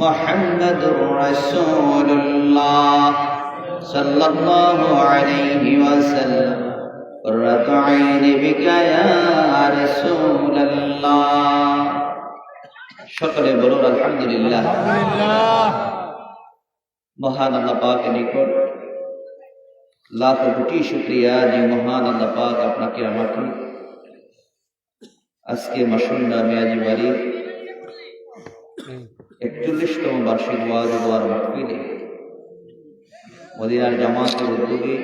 মুহাম্মাদুর রাসূলুল্লাহ সাল্লাল্লাহু আলাইহি ওয়াসাল্লাম কুররাতু আইনি বিকা ইয়া রাসূলুল্লাহ। সকলে বলুন আলহামদুলিল্লাহ। মহান আল্লাহ পাকের নিকট লাখো কোটি শুকরিয়া যে মহান আল্লাহ পাক আপনাকে আমাকে আজকে মাসুন্না মিয়াজি বাড়ির 41তম বার্ষিক ওয়াজ ও দোয়ার মাহফিলে মদিনার জামাতের উদ্যোগে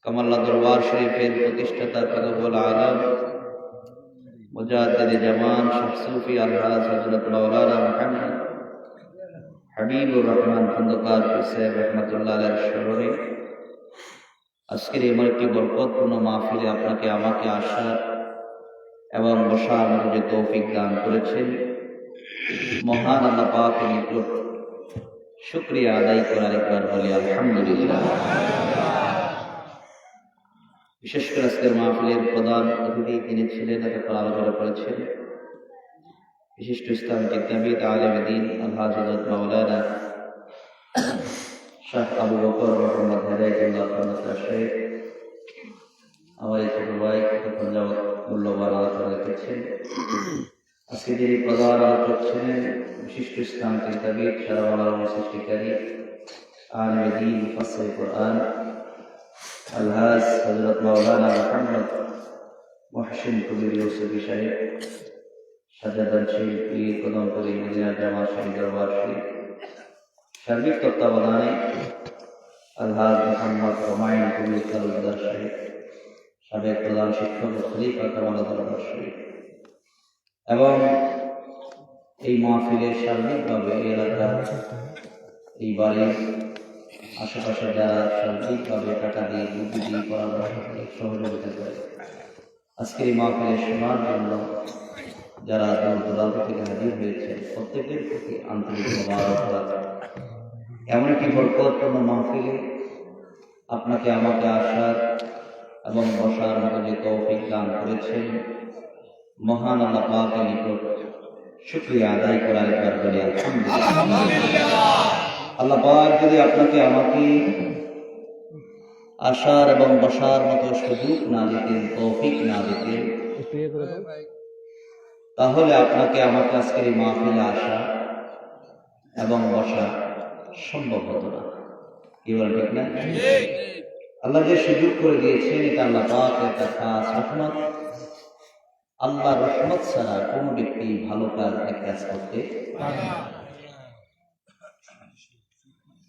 কামাল্লা দরবার শরীফের প্রতিষ্ঠাতা কাদবুল আলম মুজাদ্দিদ জামান শাহ সুফি আলহাজ হযরত মাওলানা মুহাম্মদ হাবিবুর রহমান খন্দকার সাহেব রহমাতুল্লাহ আলাইহির স্মরণে আজকের এমন একটি বরকতপূর্ণ মাহফিলে আপনাকে আমাকে আসার এবং বসার মতো যে তৌফিক দান করেছেন, মহান আল্লাহ পাকের নিকট শুকরিয়া আদায় করার একবার বলি আলহামদুলিল্লাহ। বিশেষ করে আজকের মাহফিলের প্রধান অতিথি তিনি ছিলেন, এতক্ষণ আলোচনা করেছেন বিশিষ্ট ইসলামী চিন্তাবিদ আলেম দ্বীন আলহাজ হযরত মাওলানা শাহ আবু বকর মোহাম্মদ হেদায়েতুল্লাহ খান সাহেব। আমার এই ছোট ভাই এতক্ষণ যাবৎ মূল্যবান আলোচনা রেখেছেন। আজকে যিনি প্রধান আলোচক ছিলেন বিশিষ্ট ইসলাম চিন্তাবিদ সারা বাংলার সৃষ্টিকারী আলেম দ্বীন মুফাসসির কোরআন আলহাজ হযরত মাওলানা মুহাম্মদ মুহসিন কবির ইউসুফী সাহেব, সাজাদান শিল্পী কদমতলী মদিনার জামা শহীদ দরবার শরীফ, সার্বিক তত্ত্বাবধানে আলহাজ মুহাম্মদ হুমায়ুন কবির তালুকদার সাহেব, সাবেক প্রধান শিক্ষক খলিফা কামাল দরবার শরীফ, এবং এই মাহফিলের সার্বিকভাবে এলাকার এই বাড়ির আশেপাশে যারা সার্বিকভাবে টাকা দিয়ে বুদ্ধি দিয়ে পরামর্শ করে সহযোগিতা করে আজকের এই মাহফিলের শোনার জন্য যারা দূর দূরান্ত থেকে হাজির হয়েছে প্রত্যেকের প্রতি আন্তরিক মোবারকবাদ। এমন একটি বরকতপূর্ণ মাহফিলে আপনাকে আমাকে আসার এবং বসার মতো যে তৌফিক দান করেছেন, মহান আল্লাহ পাকের নিকট শুকরিয়া আদায় করার একবার বলি আলহামদুলিল্লাহ। আল্লাহ পাক যদি আপনাকে আমাকে আসার এবং বসার মতো সুযোগ না দিতেন, তৌফিক না দিতেন, তাহলে আপনাকে আমাকে আজকের এই মাহফিলে আসা এবং বসা সম্ভব হতো না। কি বলেন, ঠিক না? আল্লাহ যে সুযোগ করে দিয়েছেন এটা আল্লাহ পাকের একটা খাস রহমত। আল্লাহর রহমত ছাড়া কোনো ব্যক্তি ভালো কাজ করতে পারে না।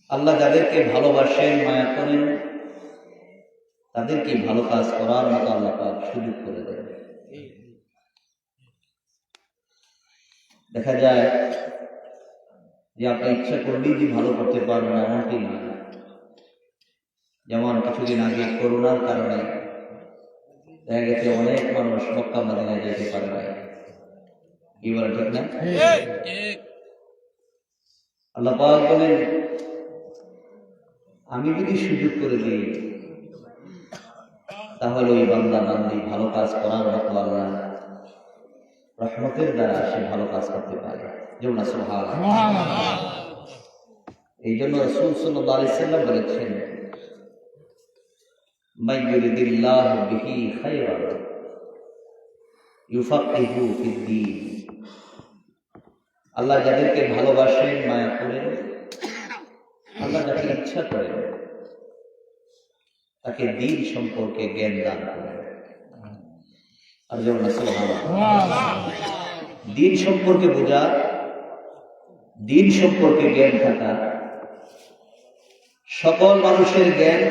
আল্লাহ যাদেরকে ভালোবাসেন, মায়া করেন, তাদেরকে ভালো কাজ করার মতো আল্লাহ পাক সুযোগ করে দেন। দেখা যায় যে আপনি ইচ্ছা করলেই যে ভালো করতে পারবেন এমনটি না। যেমন কিছুদিন আগে করোনার কারণে দেখা গেছে অনেক মানুষ মক্কা মদিনায় যেতে পারে না। কি বলে, ঠিক না? আল্লাহ পাক বলেন, আমি যদি সুযোগ করে দিই তাহলে ওই বান্দা বান্দি ভালো কাজ করার মতো আল্লাহ রহমতের দ্বারা সে ভালো কাজ করতে পারে। যেমন সুবহানাল্লাহ। এই জন্য রাসূল সাল্লাল্লাহু আলাইহি ওয়াসাল্লাম বলেছেন, মান ইউরিদিল্লাহু বিহি খায়রান ইউফাক্কিহু ফিদ্দীন। আল্লাহ যাদেরকে ভালোবাসেন, মায়া করেন, আল্লাহ যাকে ইচ্ছা করেন তাকে দ্বীন সম্পর্কে জ্ঞান দান করেন। আর যেমন দ্বীন সম্পর্কে বোঝা, দ্বীন সম্পর্কে জ্ঞান থাকা, সকল মানুষের জ্ঞান,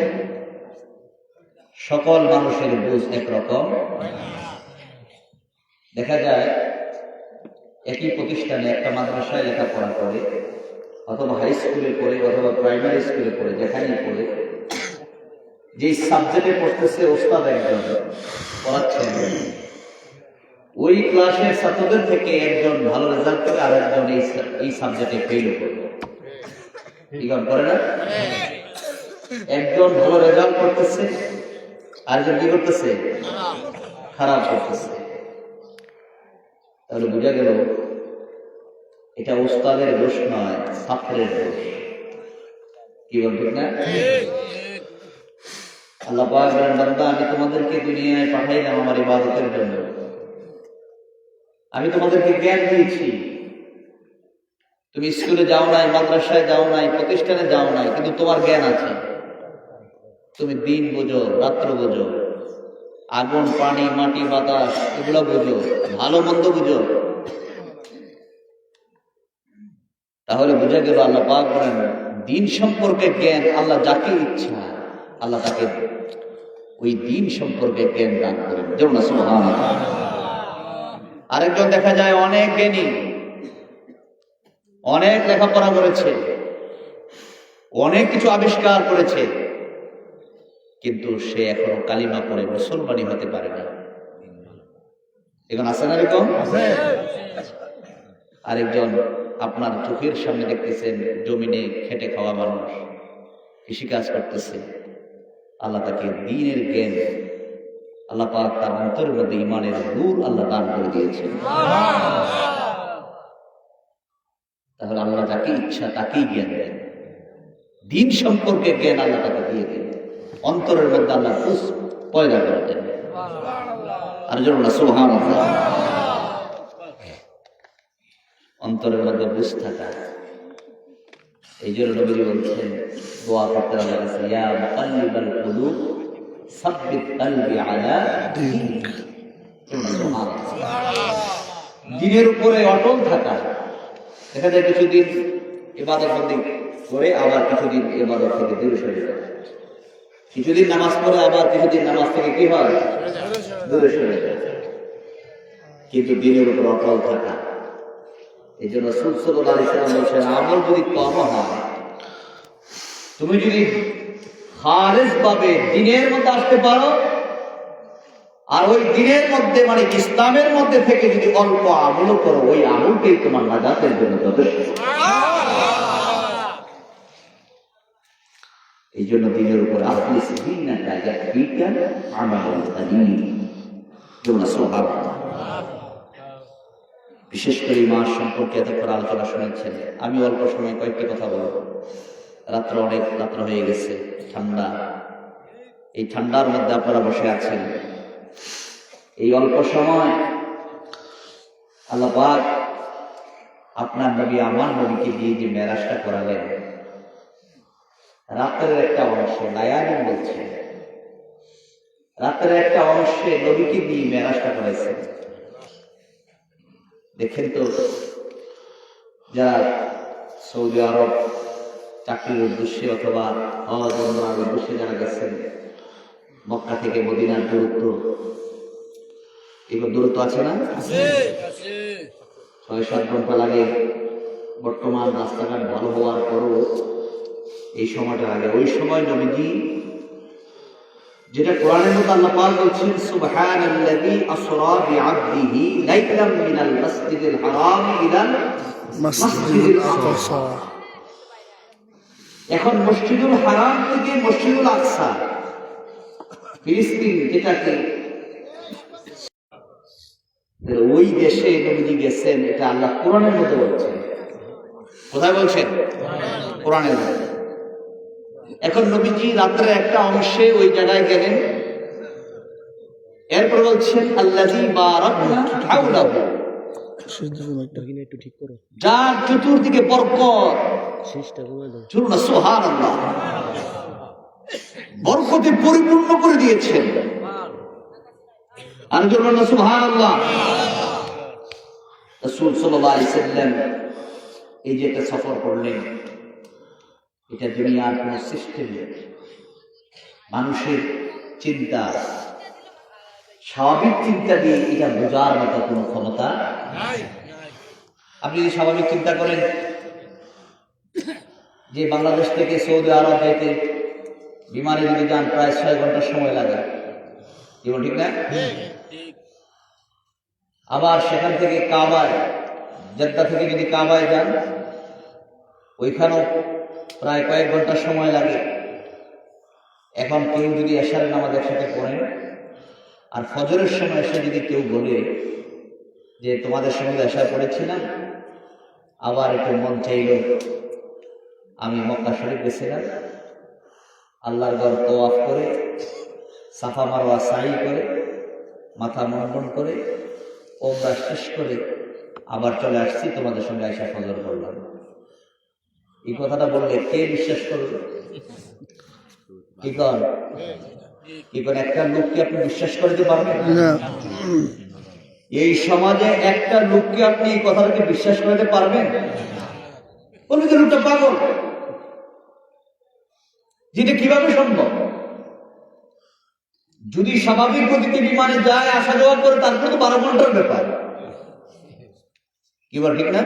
সকল মানুষের বুঝ একরকম। দেখা যায় একই প্রতিষ্ঠানে একটা মাদ্রাসায় লেখাপড়া করে, অথবা হাই স্কুলে পড়ে, অথবা প্রাইমারি স্কুলে পড়ে, যেখানেই পড়ে, যে সাবজেক্টে পড়তেছে ওস্তাদ একজন পড়াচ্ছেন, ওই ক্লাসের ছাত্রদের থেকে একজন ভালো রেজাল্ট করে আর একজন এই সাবজেক্টে ফেল করবে। কি করে না? একজন ভালো রেজাল্ট করতেছে, আরেকজন কি করতেছে? খারাপ করতেছে। তাহলে বোঝা গেল এটা ওস্তাদের দোষ নয়, ছাত্রের দোষ। কি বলবেন না? আল্লাহ পাক বলেন, বান্দা আমি তোমাদেরকে দুনিয়ায় পাঠাইলাম আমার ইবাদতের জন্য, আমি তোমাদেরকে জ্ঞান দিয়েছি। তুমি স্কুলে যাও নাই, মাদ্রাসায় যাও নাই, প্রতিষ্ঠানে যাও নাই, কিন্তু তোমার জ্ঞান আছে। তুমি দিন বোঝো, রাত্র বোঝো, আগুন, পানি, মাটি, বাতাস এগুলো বুঝো, ভালো মন্দ বুঝো। তাহলে বোঝা গেল আল্লাহ পাক বলেন দিন সম্পর্কে জ্ঞান আল্লাহ যাকে ইচ্ছা আল্লাহ তাকে ওই দিন সম্পর্কে জ্ঞান দান করেন। যেমন সুবহানাল্লাহ। আরেকজন দেখা যায় অনেক জ্ঞানী, অনেক লেখাপড়া করেছে, অনেক কিছু আবিষ্কার করেছে, কিন্তু সে এখনো কালিমা পড়ে মুসলমানই হতে পারে না। এখন আছে না এরকম? আরেকজন আপনার চোখের সামনে দেখতেছেন জমিনে খেটে খাওয়া মানুষ, কৃষিকাজ করতেছে, আল্লাহ তাকে দ্বীনের জ্ঞান, আল্লাহ পাক তার অন্তরের মধ্যে ঈমানের নূর আল্লাহ দান করে দিয়েছেন। তাহলে আল্লাহ যাকে ইচ্ছা তাকেই জ্ঞান দেন, দ্বীন সম্পর্কে জ্ঞান আল্লাহ তাকে দিয়ে দেন, অন্তরের মধ্যে আল্লাহ বুঝ পয়দা করে দেন। আর যেন সুবহানাল্লাহ, অন্তরের মধ্যে বুঝ থাকা। এই জন্য নবী বলছেন, দোয়া করতে আল্লাহর কাছে, ইয়া মুকাল্লিবাল কুলুব সাব্বিত কলবি আলা দীনিক। দ্বীনের উপরে অটল থাকা। দেখা যায় কিছুদিন ইবাদত বন্দেগি করে আবার কিছুদিন ইবাদত থেকে দূরে সরে যায়, কিছুদিন নামাজ পড়ে আবার কিছুদিন নামাজ থেকে কি হয়? দূরে সরে যায়। কিন্তু দ্বীনের উপর অটল থাকা। এই জন্য রাসূল সাল্লাল্লাহু আলাইহি ওয়াসাল্লাম বলেছেন, আমল যদি কম হয়, তুমি যদি খালিস ভাবে দ্বীনের মধ্যে আসতে পারো, আর ওই দ্বীনের মধ্যে মানে ইসলামের মধ্যে থেকে যদি অল্প আমল করো, ওই আমলটাই তোমার নাজাতের জন্য যথেষ্ট। এই জন্য দ্বীনের উপরে আখলিস দীনাকা ইয়াকফিকা আমালুল কলিল। সুবহানাল্লাহ। বিশেষ করে এই মাস সম্পর্কে এতক্ষণ আলোচনা শুনেছেন। আমি অল্প সময় কয়েকটি কথা বলব। অনেক রাত্র হয়ে গেছে, ঠান্ডা। এই ঠান্ডার মধ্যে আপনারা বসে আছেন, এই অল্প সময় আল্লাহ পাক আপনার নবী আমার নবীকে দিয়ে যে মেরাজটা করালেন, রাতের একটা অংশে লায়ালিন বলছে, রাতের একটা অংশে নবীকে দিয়ে মেরাজটা করাইছে। দেখেন তো, যারা সৌদি আরব চাকরির উদ্দেশ্যে অথবা হজ উমরার উদ্দেশ্যে যারা গেছেন, মক্কা থেকে মদিনার দূরত্ব, এগুলো দূরত্ব আছে না? ৬-৭ ঘন্টা লাগে। বর্তমান রাস্তাঘাট ভালো হওয়ার পরও এই সময়টা লাগে। ওই সময় নবীজি, যেটা কোরআনের মধ্যে আল্লাহ পাক বলছেন, সুবহানাল্লাযী আসরা বিআবদিহি লাইলাম মিনাল মাসজিদিল হারাম ইলাল মাসজিদিল আকসা। এখন মসজিদুল হারাম থেকে মসজিদুল আকসা, ফিলিস্তিন, যেটাকে ওই দেশে নবীজি গেছেন, এটা আল্লাহ কোরআনের মধ্যে বলছেন। কোথায় বলছেন? কোরআনের মধ্যে। এখন নবীজি রাত্রে একটা অংশে ওই জায়গায় গেলেন, এরপর বলছেন আল্লাযী বারাকনা হাওলাহু যার চতুর্দিকে বরকত, চলুন সুবহানাল্লাহ, বরকতে পরিপূর্ণ করে দিয়েছেন। আর চলুন সুবহানাল্লাহ। রাসূল সাল্লাল্লাহু আলাইহি সাল্লাম এই যে একটা সফর করলেন, এটা দুনিয়ার কোন সিস্টেম নেই। মানুষের চিন্তা, স্বাভাবিক চিন্তা দিয়ে এটা বোঝার মতো কোনো ক্ষমতা নাই। আপনি যদি স্বাভাবিক চিন্তা করেন যে বাংলাদেশ থেকে সৌদি আরব যেতে বিমানে যদি যান প্রায় 6 ঘন্টা সময় লাগে, যেমন ঠিক না? আবার সেখান থেকে কাবায়, জেদ্দা থেকে যদি কাবায় যান ওইখানেও প্রায় কয়েক ঘন্টা সময় লাগে। এখন কেউ যদি এশার নামাজ একসাথে পড়েন আর ফজরের সময় এসে যদি কেউ বলে যে তোমাদের সঙ্গে এশা পড়েছিলাম, আবার একটু মন চাইল আমি মক্কা শরীফ গেছিলাম, আল্লাহর ঘর তওয়াফ করে সাফা মারওয়া সাই করে মাথা মুন্ডন করে ওমরা শেষ করে আবার চলে আসছি, তোমাদের সঙ্গে এশা ফজর করলাম, এই কথাটা বললে কে বিশ্বাস করবে? কি কর একটা লোককে আপনি বিশ্বাস করতে পারবেন না? এই সমাজে একটা লোককে আপনি এই কথাটাকে বিশ্বাস করতে পারবেন? বলবে যে লোকটা পাগল, যেটা কিভাবে সম্ভব? যদি স্বাভাবিক গতিতে বিমানে যায় আসা যাওয়া করে তারপরে তো 12 ঘন্টার ব্যাপার, কি বল ঠিক না?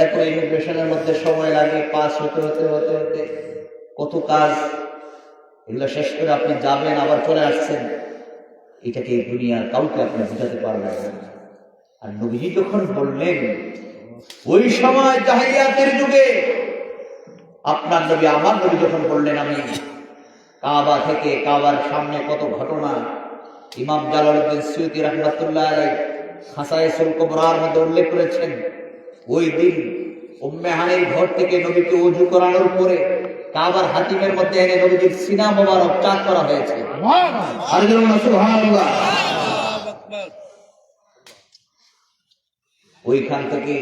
এরপর ইমিগ্রেশনের মধ্যে সময় লাগে, পাস হতে হতে হতে হতে কত কাজ, এগুলো শেষ করে আপনি যাবেন আবার চলে আসছেন, এটাকে দুনিয়ার কাউকে আপনি বোঝাতে পারবেন না। আর নবীজি যখন বললেন ওই সময় জাহেলিয়াতের যুগে, আপনার নবী আমার নবী যখন বললেন আমি কাবা থেকে, কাবার সামনে কত ঘটনা ইমাম জালালউদ্দিন সুয়ুতী রাহমাতুল্লাহ আলাইহি খাসায়েসুল কুবরার মধ্যে উল্লেখ করেছেন। ওই দিন উম্মে হানির ঘর থেকে নবীকে ওযু করানোর পরে কাবার হাতিমের মধ্যে এনে নবীজির সিনা মোবারক চাক করা হয়েছে। সুবহানাল্লাহ। ওইখান থেকে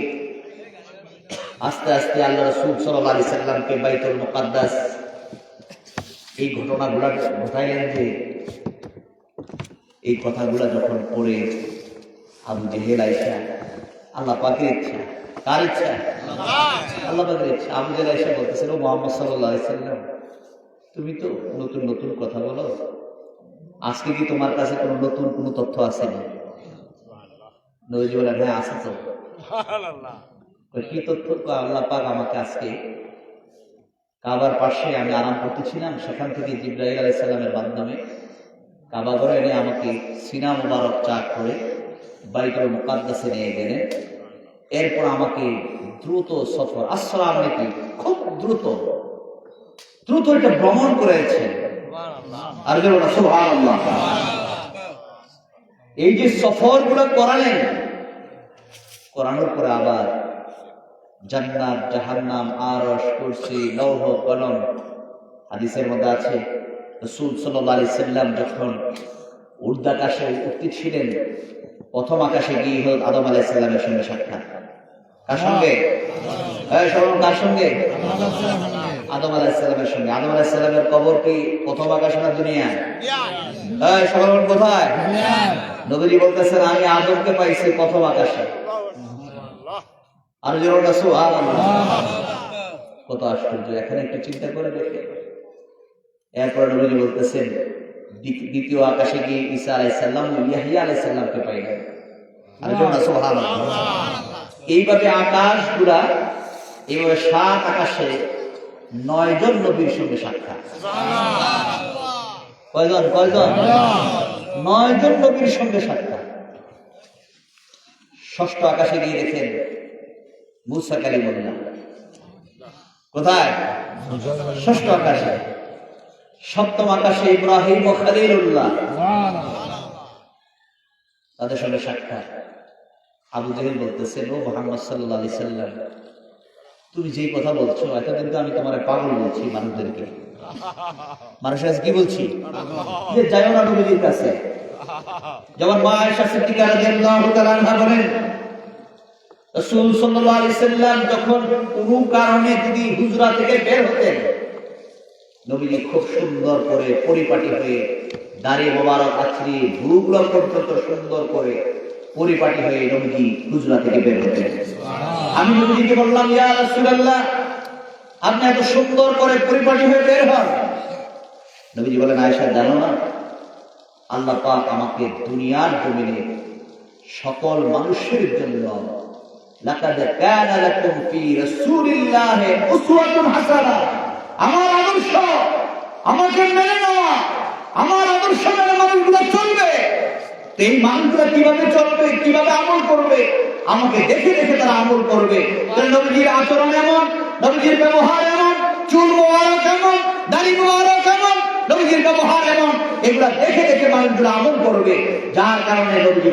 আস্তে আস্তে আল্লাহ রাসূল সাল্লাল্লাহু আলাইহি সাল্লামকে বাইতুল মুকাদ্দাস এই ঘটনাগুলো ঘটাইলেন। যে এই কথাগুলো যখন পড়ে আবু জেহেল আয়েশা, আল্লাহ পাকের ইচ্ছা, কার ইচ্ছা? আল্লাহ পাকের ইচ্ছা। আবু জেহেল আয়েশা বলতেছিল মুহাম্মদ সাল্লাল্লাহু আলাইহি সাল্লাম তুমি তো নতুন নতুন কথা বলো, আজকে কি তোমার কাছে কোনো নতুন কোনো তথ্য আছে না? নবীজি বলেন হ্যাঁ আছে তো। কি তথ্য? আল্লাহ পাক আমাকে আজকে কাবার পাশে আমি আরাম করতেছিলাম, সেখান থেকে জিবরাইল আলাইহিস সালামের মাধ্যমে কাবা ঘরে এনে আমাকে সিনা মোবারক চাক করে বাইতুল মুকাদ্দাসে নিয়ে গেলেন। এরপর আমাকে দ্রুত সফর, আসসালাম আলাইকুম, খুব দ্রুত দ্রুত এটা ভ্রমণ করেছেন। আর সুবহানাল্লাহ। এই যে সফরগুলো করালেন, করানোর পরে আবার জান্নাত, জাহান্নাম, আরশ, কুরসি, লৌহ কলম, হাদিসের মধ্যে আছে রাসূল সাল্লাল্লাহু আলাইহি সাল্লাম যখন ঊর্ধ্বাকাশে উঠতেছিলেন, প্রথম আকাশে গিয়ে হল আদম আলাইহিস সালামের সঙ্গে সাক্ষাৎ। কার সঙ্গে? কার সঙ্গে? আদম আলাইহিস সালামের সঙ্গে। আদম আলাইহিস সালামের কবর কি প্রথম আকাশে না দুনিয়ায়? সবাই কোথায়? নবীজি বলতেছেন আমি আদমকে পাইছি প্রথম আকাশে। আর সুবহানাল্লাহ। কত আশ্চর্য! এখানে একটু চিন্তা করে দেখে। এরপর নবীজি বলতেছেন দ্বিতীয় আকাশে গিয়ে ঈসা আলাইহিস সালাম ও ইয়াহইয়া আলাইহিস সালামকে পাইলেন। আর সুবহানাল্লাহ। এইভাবে আকাশগুলা, এইভাবে 7 আকাশে 9 জন নবীর সঙ্গে সাক্ষাৎ। কয়জন? 9 জন নবীর সঙ্গে সাক্ষাৎ। ষষ্ঠ আকাশে গিয়ে দেখেন মুসা কালিমুল্লাহ। কোথায়? ষষ্ঠ আকাশে। সপ্তম আকাশে ইব্রাহিম ও খলিলুল্লাহ, তাদের সঙ্গে সাক্ষাৎ। আবু জেহেল বলতেছেন ও মুহাম্মদ সাল্লাল্লাহু আলাইহি সাল্লাম তুমি যেই কথা বলছো এতদিন তো আমি তোমার পাগল বলছি মানুষদেরকে। মানুষের কাছে কি বলছি? যে যাও না নবীজির কাছে। যেমন মা আয়েশা সিদ্দিকা রাদিয়াল্লাহু তাআলা আনহা বলেন রাসূল সাল্লাল্লাহু আলাইহি সাল্লাম যখন কোনো কারণে যদি হুজরা থেকে বের হতেন, নবীজি খুব সুন্দর করে পরিপাটি হয়ে দাড়ি মোবারক আছড়িয়ে ভ্রুগুলো পর্যন্ত সুন্দর করে পরিপাটি হয়ে নবীজি হুজরা থেকে বের হতেন। আমি নবীজিকে বললাম, ইয়া রাসূলুল্লাহ, আপনি এত সুন্দর করে পরিপাটি হয়ে বের হন। নবীজি বলেন, আয়েশা, জানো না আল্লাহ পাক আমাকে দুনিয়ার জমিনে সকল মানুষের জন্য লাকাদ কানা লাকুম ফি রাসূলিল্লাহি উসওয়াতুন হাসানাহ, আমার আদর্শ, আমাকে মেনে নেওয়া, আমার আদর্শ মেনে মানুষগুলো চলবে। এই মানুষগুলো কিভাবে চলবে, কিভাবে আমল করবে, আমাকে দেখে দেখে তারা আমল করবে। নবীজির আচরণ এমন, নবীজির ব্যবহার এমন, চুল মোবারক এমন, দাড়ি মোবারক এমন, নবীজির ব্যবহার এমন, এগুলা দেখে দেখে মানুষগুলো আমল করবে। যার কারণে নবীজি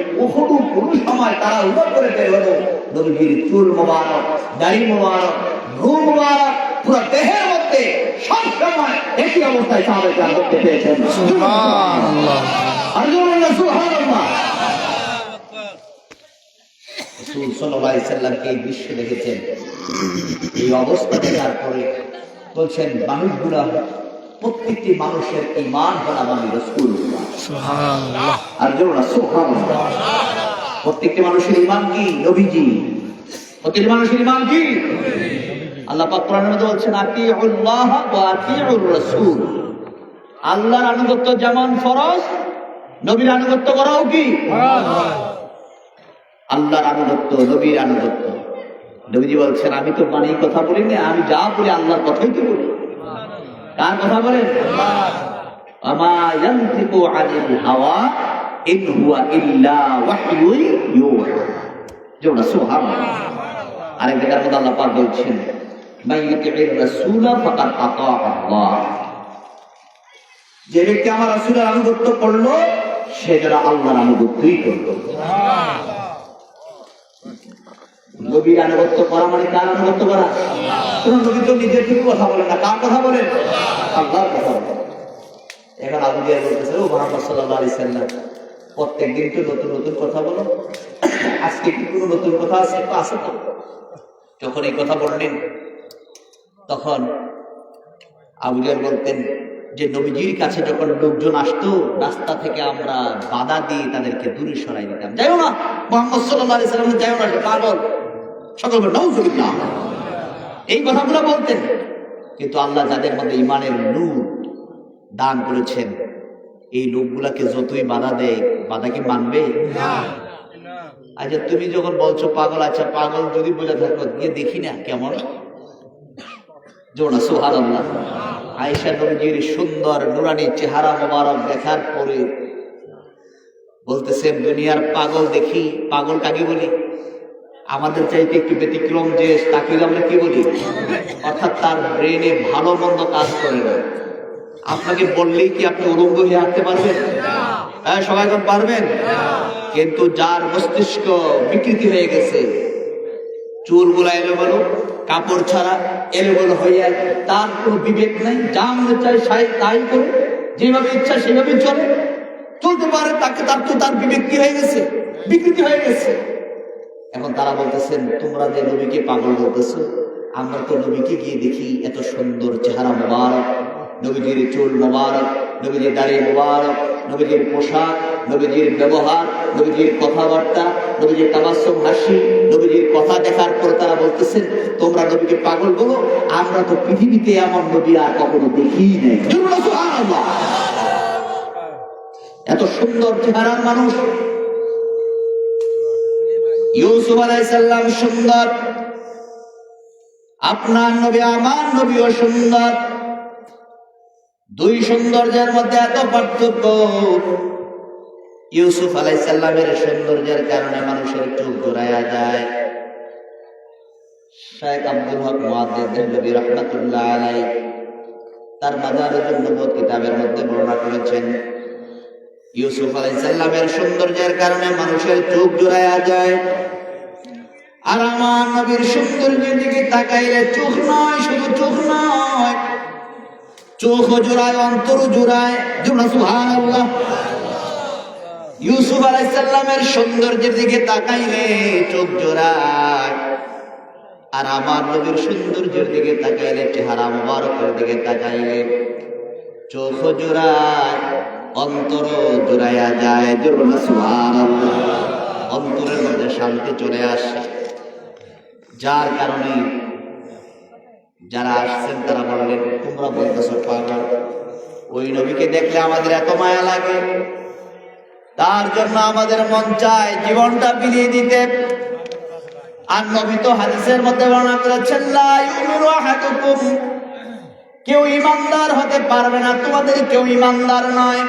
কোনো সময় তারা উদর করে বের হলো, নবীজির চুল মোবারক, দাড়ি মোবারক, ভ্রু মোবারক পুরো দেহের মধ্যে সব সময় একই অবস্থায় সাহাবায়ে কেরাম দেখতে পেয়েছেন। সুবহানাল্লাহ, আল্লাহু সুবহানাল্লাহ। রাসূল সাল্লাল্লাহু আলাইহি সাল্লাম এই দৃশ্য দেখেছেন, এই অবস্থা দেখার পরে বলছেন, মানুষগুলা প্রত্যেকটি মানুষের ঈমান হলো আমি রাসূলুল্লাহ। সুবহানাল্লাহ, আর জোরে সুবহানাল্লাহ। প্রত্যেকটি মানুষের ঈমান কি? নবীজি। প্রত্যেকটি মানুষের ঈমান কি? আল্লাহ পাক কোরআনের মধ্যে বলছেন, আতিউল্লাহ ওয়া আতিউর রাসূল। আল্লাহর আনুগত্য যেমন ফরজ, নবীর আনুগত্য করাও কি ফরজ। আল্লাহর আনুগত্য, নবীর আনুগত্য। নবীজি বলছেন, আমি তো বানিয়ে কথা বলি না, আমি যা বলি আল্লাহর কথাই তো বলি। কার কথা বলেন? আমা ইয়ানতিকু আনিল হাওয়া ইন হুয়া ইল্লা ওয়াহয়ুন ইউহা। জোরে সুবহানাল্লাহ। আরেক জায়গার মধ্যে আল্লাহ পাক বলছেন, মাইয়ুতির রাসূলা ফাকাদ আতা আল্লাহ। যে ব্যক্তি আমার রাসূলের আনুগত্য করলো, সে যেন আল্লাহর আনুগত্যই করলো। নবীর আনুগত্য করা মানে কার আনুগত্য করা? কোন নবী তো নিজের থেকে কথা বলেন না, কার কথা বলেন? আল্লাহর কথা বলেন। এখন আবু জাহেল বলতেছে, ও মুহাম্মদ সাল্লাল্লাহু আলাইহি সাল্লাম, প্রত্যেকদিন তো নতুন নতুন কথা বলো, আজকে কি কোনো নতুন কথা আছে? আছে তো। যখন এই কথা বললেন, তখন আবু জাহেল বলতেন যে নবীজির কাছে যখন লোকজন আসতো, রাস্তা থেকে আমরা বাধা দিয়ে তাদেরকে দূরে সরাই দিতাম। যাইও না, মুহাম্মদ সাল্লাল্লাহু আলাইহি সাল্লাম যাইও না, পাগল। সকল নাউযুবিল্লাহ, এই কথাগুলো বলতেন। কিন্তু আল্লাহ যাদের মধ্যে ঈমানের নূর দান করেছেন, এই লোকগুলাকে যতই বাধা দেয়, বাধা কি মানবে? আচ্ছা, তুমি যখন বলছো পাগল, আচ্ছা পাগল যদি বলে থাকো, গিয়ে দেখি না কেমন। জোনা সুবহানাল্লাহ। আয়েশা নবীজির সুন্দর নুরানি চেহারা মোবারক দেখার পরে বলতেছেন, দুনিয়ার পাগল দেখি, পাগল কাকে বলি? আমাদের চাইতে একটু ব্যতিক্রম, যে তাকে আমরা কি বলি? অর্থাৎ তার ব্রেনে ভালো মন্দ কাজ করে না। আপনাকে বললেই কি আপনি উলঙ্গ হয়ে হাঁটতে পারবেন? হ্যাঁ, সবাই এখন পারবেন। কিন্তু যার মস্তিষ্ক বিকৃতি হয়ে গেছে, চুলগুলা এলোমেলো, কাপড় ছাড়া এলোমেলো হয়ে, তার কোনো বিবেক নেই, যা মনে চাই তাই করে, যেভাবে ইচ্ছা সেভাবে চলতে পারে, তার বিবেক কি হয়ে গেছে? বিকৃতি হয়ে গেছে। এখন তারা বলতেছেন, তোমরা যে নবীকে পাগল বলতেছো, আমরা তো নবীকে গিয়ে দেখি এত সুন্দর চেহারা মোবারক, নবীজির চুল মোবারক, নবীজির দাড়ি মোবারক, নবীজির পোশাক, নবীজির ব্যবহার, নবীজির কথাবার্তা, নবীজির তাবাসসুম হাসি, নবীজির কথা দেখার পর তারা বলতেছেন, তোমরা নবীকে পাগল বলো, আমরা তো পৃথিবীতে এমন নবী আর কখনো দেখিই নাই। সুবহানাল্লাহ। এত সুন্দর চেহারার মানুষ। ইউসুফ আলাইহিস সালাম সুন্দর, আপনার নবী আমার নবীও সুন্দর। দুই সৌন্দর্যের মধ্যে এত পার্থক্য। ইউসুফ আলাইহিস সালামের সৌন্দর্যের কারণে মানুষের চোখ জোড়ায়া যায়। শেখ আব্দুল হক মুয়াদ্দিদ দেহলভী রাহমাতুল্লাহ আলাইহি তার মাদারিজুন নবুওয়াত কিতাবের মধ্যে বর্ণনা করেছেন, ইউসুফ আলাইহিস সালামের সৌন্দর্যের কারণে মানুষের চোখ জোড়ায়া যায়। আর আমার নবীর সৌন্দর্যের দিকে তাকাইলে চোখ নয়, শুধু চোখ নয়, চোখ জোড়ায়, অন্তর জোড়ায়। সুবহানাল্লাহ। ইউসুফ আলাইহিস সালামের সৌন্দর্যের দিকে তাকাইলে চোখ জোড়ায়, আর আমার নবীর সৌন্দর্যের দিকে তাকাইলে, চেহারা মুবারকের দিকে তাকাইলে চোখ জোড়ায়, অন্তর জোড়াইয়া যায়। সুবহানাল্লাহ। অন্তরের মধ্যে শান্তি চলে আসে, যার কারণে যারা আসছেন তারা বললেন, তোমরা বলতেছো পাগল, ওই নবীকে দেখলে আমাদের এত মায়া লাগে, তার জন্য আমাদের মন চায় জীবনটা বিলিয়ে দিতে। আর নবী তো হাদিসের মধ্যে বর্ণনা করেছেন, লা ইউমিনু আহাদুকুম, কেউ ইমানদার হতে পারবে না, তোমাদের কেউ ইমানদার নয়,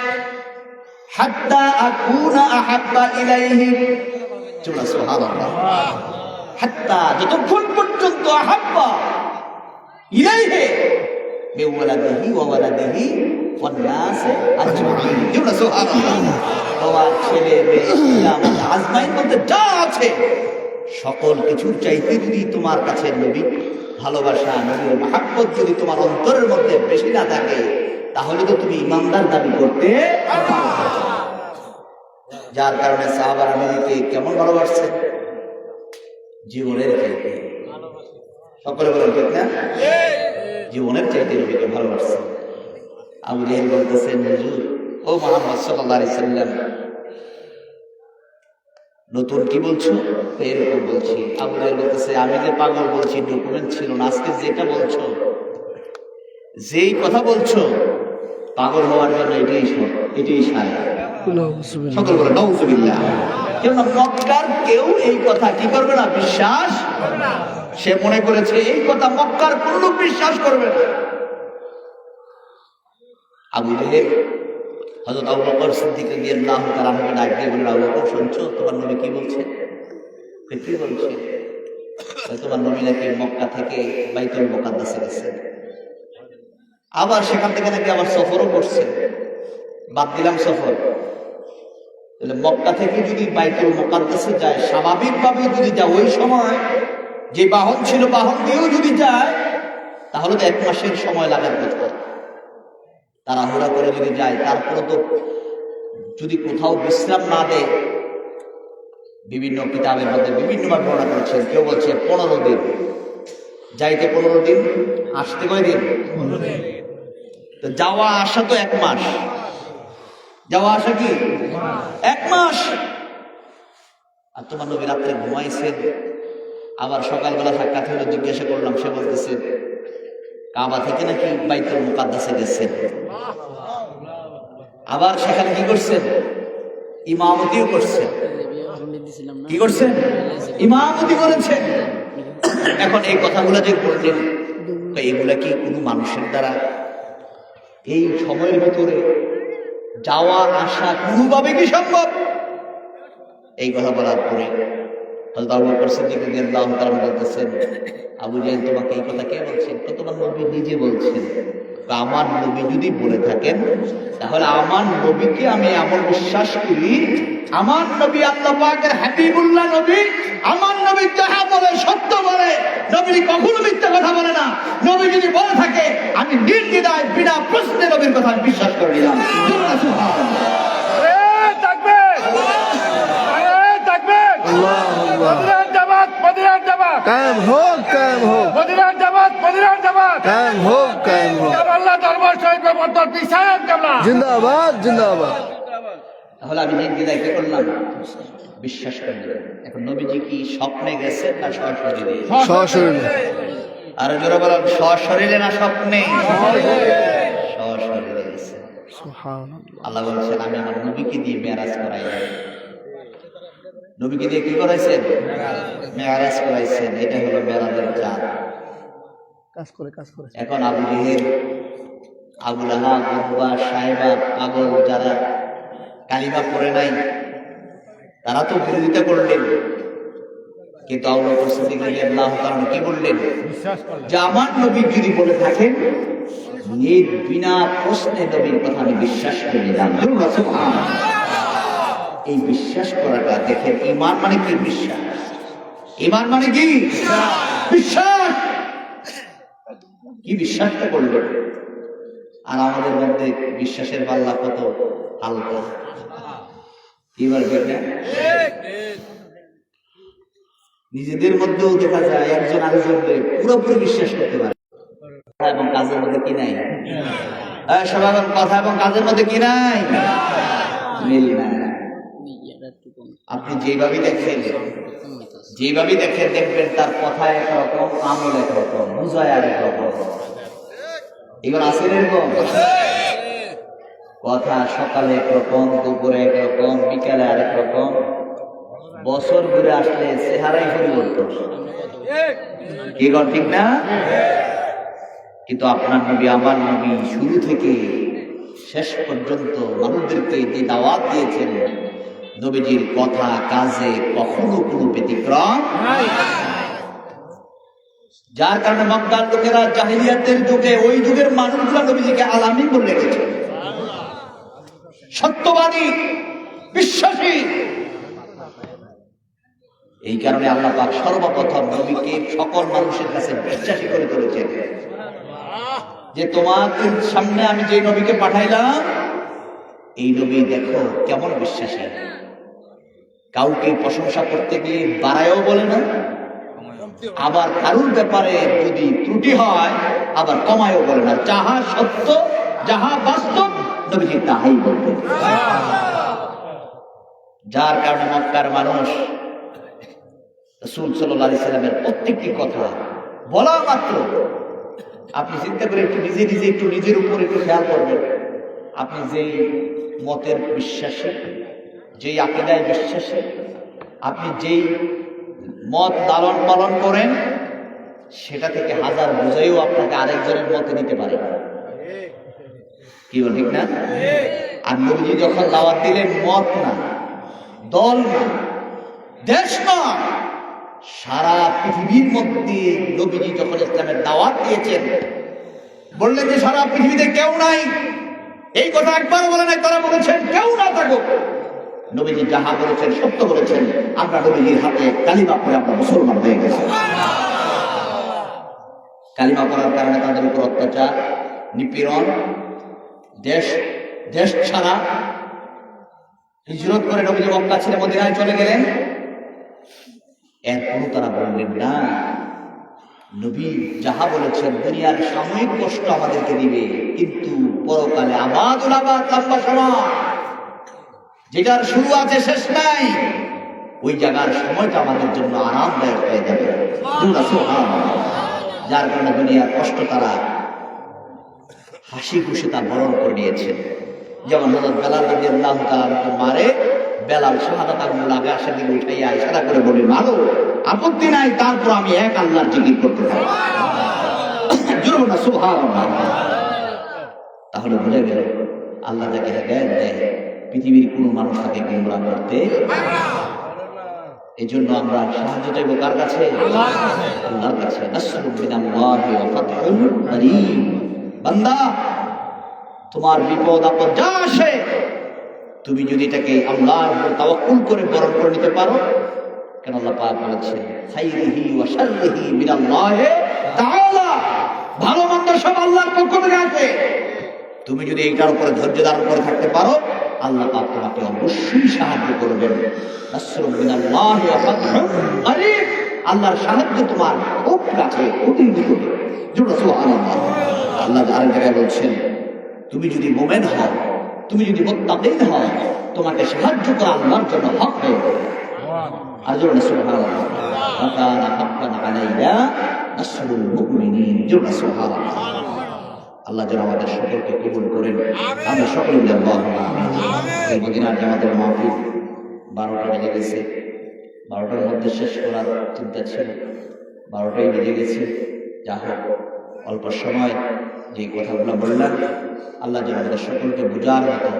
হাত্তা আকুনা আহাব্বা ইলাইহি, সুবহানাল্লাহ, হাত্তা, যতক্ষণ পর্যন্ত আহাব্বা ইলাইহি বিওয়ালাদিহি ওয়া ওয়ালাদিহি ওয়ান নাস আজমাইন, সুবহানাল্লাহ। তোমার ছেলে মেয়ে আজমাইন বলতে যা আছে সকল কিছুর চাইতে যদি তোমার কাছে নবী ভালোবাসা, নবীর মহব্বত যদি তোমার অন্তরের মধ্যে বেশি না থাকে, তাহলে তো তুমি ইমানদার দাবি করতে পারবে। যার কারণে সাহাবারা নবীকে কেমন ভালোবাসছে? জীবনের চাইতে। সকলে বলেন ঠিক না? জীবনের চাইতে নবীকে ভালোবাসছে। আবু জাহেল বলতেছেন, হুজুর, ও মুহাম্মদ সাল্লাল্লাহু আলাইহি সাল্লাম, নতুন কি বলছো? এরকম বলছি। আবু জাহেল বলতেছে, আমি যে পাগল বলছি ডকুমেন্ট ছিল না, আজকে যেটা বলছো, যেই কথা বলছো, পাগল হওয়ার জন্য এটাই সায়। সকল বলে নাউযুবিল্লাহ। কেননা মক্কার কেউ এই কথা কি করবে না, বিশ্বাস। সে মনে করেছে এই কথা মক্কার কোন লোক বিশ্বাস করবে না। আবু জাহেল হযরত আবু বকর সিদ্দিক রাদিয়াল্লাহু তাআলা আমাকে ডাক দিয়ে বললেন, আবু বকর, শুনছো তোমার নবী কি বলছে? কি বলছে? তোমার নবী নাকি মক্কা থেকে বাইতুল মুকাদ্দাসে গেছে, আবার সেখান থেকে নাকি আবার সফরও করছে। বাদ দিলাম সফর, তাহলে মক্কা থেকে যদি বাইতুল মুকাদ্দাসে যায়, স্বাভাবিকভাবে যদি যায়, ওই সময় যে বাহন ছিল বাহন দিয়েও যদি যায়, তাহলে তো 1 মাসের সময় লাগার কথা। তাড়াহুড়া করে যদি যায়, তারপরে তো যদি কোথাও বিশ্রাম না দেয়, বিভিন্ন কিতাবের মধ্যে বিভিন্নভাবে বর্ণনা করেছেন। কেউ বলছে 15 দিন, যাইতে 15 দিন, আসতে কয় দিন? তো যাওয়া আসা তো 1 মাস, যাওয়া আসা কি 1 মাস। আর তোমার নবী রাত্রে ঘুমাইছেন, আবার সকালবেলা সাক্ষাৎ হলো, জিজ্ঞাসা করলাম, সে বলতেছে কাবা থেকে নাকি বাইতুল মুকাদ্দাসে গেছেন। আবার সেখানে কি করছেন? ইমামতিও করছেন। কি করছেন? ইমামতি করেছেন। এখন এই কথাগুলো যে বললেন, এগুলা কি কোনো মানুষের দ্বারা এই সময়ের ভিতরে যাওয়া আসা কোনোভাবে কি সম্ভব? এই কথা বলার পরে হযরত আবু বকর সিদ্দিক রাদিয়াল্লাহু তাআলা বলতেছেন, আবু জাহেল, তোমাকে এই কথা কে বলছেন? তোমার নবী নিজে বলছেন। আমার নবী যদি বলে থাকেন, তাহলে আমার নবীকে আমি এমন বিশ্বাস করি, আমার নবী আল্লাহ পাকের হাবিবুল্লাহ নবী, আমার নবী যাহা বলে সত্য বলে, নবী কখনো মিথ্যা কথা বলে না। নবী যদি বলে থাকে, আমি নির্দ্বিধায় বিনা প্রশ্নে নবীর কথা বিশ্বাস করে নিলাম। কায়েম হোক, কায়েম হোক, মদিনার জামাত, মদিনার জামাত, কায়েম হোক, কায়েম হোক। আল্লাহ দরবার শহীদ বর্তমান পিছায় কামলা, জিন্দাবাদ, জিন্দাবাদ। তাহলে আমি নির্দ্বিধায় কি করলাম? বিশ্বাস করে নিলাম। এখন নবীজি কি স্বপ্নে গেছেন না সশরীরে? সশরীরে। আর যারা বলেন সশরীরে না স্বপ্নে? সশরীরে গেছেন। সুবহানাল্লাহ। আল্লাহ বলছেন, আমি আমার নবীকে দিয়ে মেরাজ করাইলাম। নবীকে দিয়ে কি করাইছেন? মেরাজ করাইছেন। এটা হলো মেরাজের চাঁদ। কাজ করে, কাজ করে। এখন আবু জাহেল, আবু লাহাব, উতবা, সাইবা, পাগল যারা কালিমা পড়ে নাই, তারা তো বিরোধিতা করলেন। কিন্তু আবু বকর সিদ্দিক রাদিয়াল্লাহু তাআলা কি বললেন? যে আমার নবী যদি বলে থাকেন, বিনা প্রশ্নে নবীর কথা আমি বিশ্বাস করে নিলাম। এই বিশ্বাস করাটা দেখেন, ঈমান মানে কি? বিশ্বাস। ঈমান মানে কি? বিশ্বাস। কি বিশ্বাসটা করলেন? আর আমাদের মধ্যে বিশ্বাসের পাল্লা কত হালকা। কি বল ঠিক না? নিজেদের মধ্যেও দেখা যায় একজন আরেকজনকে পুরোপুরি বিশ্বাস করতে পারে এবং কাজের মধ্যে কি নাই? সবাই কথা এবং কাজের মধ্যে কি নাই? মিল নাই। আপনি যেভাবে দেখেন দেখবেন তার কথা একরকম, আমল একরকম, বুঝায় আরেক রকম। এবার আছে এরকম কথা সকালে একরকম, দুপুরে একরকম, বিকালে আরেক রকম, বছর ঘুরে আসলে চেহারাই পরিবর্তন। কি গল ঠিক না? কিন্তু আপনার নবী, আমার নবী শুরু থেকে শেষ পর্যন্ত মানুষদেরকে যে দাওয়াত দিয়েছেন, নবীজির কথা কাজে কখনো কোনো ব্যতিক্রম নাই। যার কারণে মক্কার লোকেরা জাহিলিয়াতের যুগে, ওই যুগের মানুষগুলা নবীজিকে আলামিন বলে রেখেছে, সত্যবাদী, বিশ্বাসী। এই কারণে আল্লাহ পাক সর্বপ্রথম নবীকে সকল মানুষের কাছে বিশ্বাসী করে তুলেছেন যে তোমার সামনে আমি যে নবীকে পাঠাইলাম, এই নবী দেখো কেমন বিশ্বাসী। কাউকে প্রশংসা করতে গিয়ে বাড়ায়ও বলে না, আবার কারুর ব্যাপারে যদি ত্রুটি হয় আবার কমায়ও বলে না। যাহা সত্য, যাহা বাস্তব, নবীজি তাহাই বলতেন। যার কারণে মক্কার মানুষ রাসূল সাল্লাল্লাহু আলাইহি সাল্লামের প্রত্যেকটি কথা বলা মাত্র, আপনি চিন্তা করে একটু নিজের উপর একটু খেয়াল করবেন। আপনি যেই মতের বিশ্বাসী, যেই আকীদায় বিশ্বাসী, আপনি যেই মত লালন পালন করেন, সেটা থেকে হাজার বোঝাইও আপনাকে আরেকজনের মতে নিতে পারে। কি বল ঠিক না? আর নবীজি যখন দাওয়াত দিলেন, মত না, দল না, দেশ না, সারা পৃথিবীর মধ্যে নবীজি যখন ইসলামের দাওয়াত দিয়েছেন, বললেন যে সারা পৃথিবীতে কেউ নাই, এই কথা একবার বলে নাই, তারা বলেছেন কেউ না থাকুক। নবীজি যাহা বলেছেন সত্য বলেছেন। আমরা নবীজির হাতে কালিমা পড়ে আমরা মুসলমান হয়ে গেছি। কালিমা পড়ার কারণে তাদের উপর অত্যাচার, নিপীড়ন, দেশ ছাড়া, হিজরত করে নবীজি মক্কা ছেড়ে মদিনায় চলে গেলেন। এরপরও তারা বললেন না, নবী যাহা বলেছেন দুনিয়ার সাময়িক কষ্ট আমাদেরকে দিবে, কিন্তু পরকালে আবাদুল আবাদ, লম্বা সময়, যেটার শুরু আছে শেষ নাই, ওই জায়গার সময়টা আমাদের জন্য আরামদায়ক হয়ে যাবে। যার কারণে দুনিয়ার কষ্ট তারা হাসি খুশি তা বরণ করে নিয়েছেন। যেমন হযরত বেলাল রাদিয়াল্লাহু তাআলা মারে, বেলাল শাহাদাত আঙ্গুল আগে আসে দিকে উঠাইয়া ইশারা করে বলি, ভালো আপত্তি নাই, তারপর আমি এক আল্লাহর জিকির করতে পারি। জোরে না সুবহানাল্লাহ। তাহলে বুঝে গেল আল্লাহ যাকে হেদায়েত দেয়, পৃথিবীর কোনো মানুষ তাকে গোমরাহ করতে। এই জন্য আমরা সাহায্য চাইব কার কাছে? আল্লাহর কাছে। নাসরুম মিনাল্লাহি ওয়া ফাতহুন করিম। বান্দা, তোমার বিপদ আপদ যা আসে, তুমি যদি এটাকে আল্লাহর উপর তাওয়াক্কুল করে বরণ করে নিতে পারো, কেন আল্লাহ পাক বলেছেন খাইরিহি ওয়া শাররিহি মিনাল্লাহি তাআলা, ভালো মন্দ সব আল্লাহর পক্ষ থেকে আসে। তুমি যদি এইটার উপরে ধৈর্য ধারণ করে থাকতে পারো, আল্লাহ পাক তোমাকে অবশ্যই সাহায্য করবেন। নাসরুম মিনাল্লাহি ওয়া ফাতহুন করিব। আল্লাহর সাহায্য তোমার খুব কাছে, অতি নিকটে। জোরে সুবহানাল্লাহ। আল্লাহ আরেক জায়গায় বলছেন, তুমি যদি মুমিন হও, তুমি যদি মুত্তাকিন হও, তোমাকে সাহায্য করা আল্লাহর জন্য হক হয়ে যাবে। আর জোরে সুবহানাল্লাহ। ওয়া কানা হাক্কান আলাইনা নাসরুল মুমিনিন। জোরে সুবহানাল্লাহ। আল্লাহ যেন আমাদের সকলকে কবুল করেন। আমরা সকলে আল্লাহুম্মা আমিন। এই মদিনার জামাতের মাহফিল 12টা বেজে গেছে। 12টার মধ্যে শেষ করার চিন্তা ছিল, 12টাই বেজে গেছে। যা হোক, অল্প সময় যে কথাগুলো বললাম, আল্লাহ যেন আমাদের সকলকে বোঝার মতো,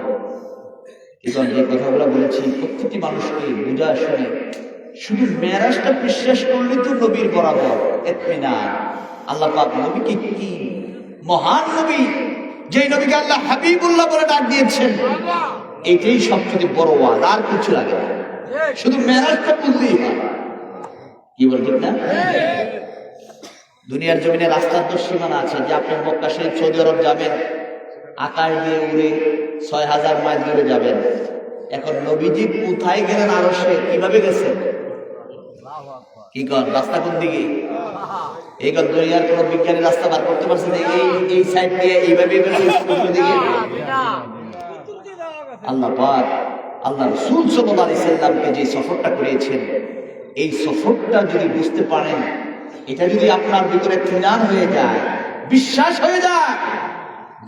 এবং যে কথাগুলো বলেছি প্রত্যেকটি মানুষকে বোঝা শুনে শুধু মেরাজটা বিশ্বাস করলে তো নবীর বরাবর ইতমিনান। আল্লাহ পাক নবীকে কি মহান নবী, যেই নবীকে আল্লাহ হাবিবুল্লাহ বলে ডাক দিয়েছেন, এটাই সবচেয়ে বড় ওয়াজ, আর কিছু লাগে না। শুধু মেরাজটা বুঝলেই হয়। কি বল ঠিক না? দুনিয়ার জমিনে রাস্তার তো সীমানা আছে, যে আপনি মক্কা শরীফ সৌদি আরব যাবেন, আকাশ দিয়ে উড়ে 6000 মাইল দূরে যাবেন, এখন নবীজি কোথায় গেলেন আরশে, কিভাবে গেছেন? কি কর রাস্তা কোন দিকে? এই দুনিয়ার কোন বিজ্ঞানী রাস্তা বার করতে পারছে যে এই সাইড দিয়ে এইভাবে দিকে? আল্লাহ পাক আল্লাহ রাসূল সাল্লাল্লাহু আলাইহি সাল্লামকে যে সফরটা করিয়েছেন, এই সফরটা যদি বুঝতে পারেন, এটা যদি আপনার ভিতরে ইত্মিনান হয়ে যায়, বিশ্বাস হয়ে যায়,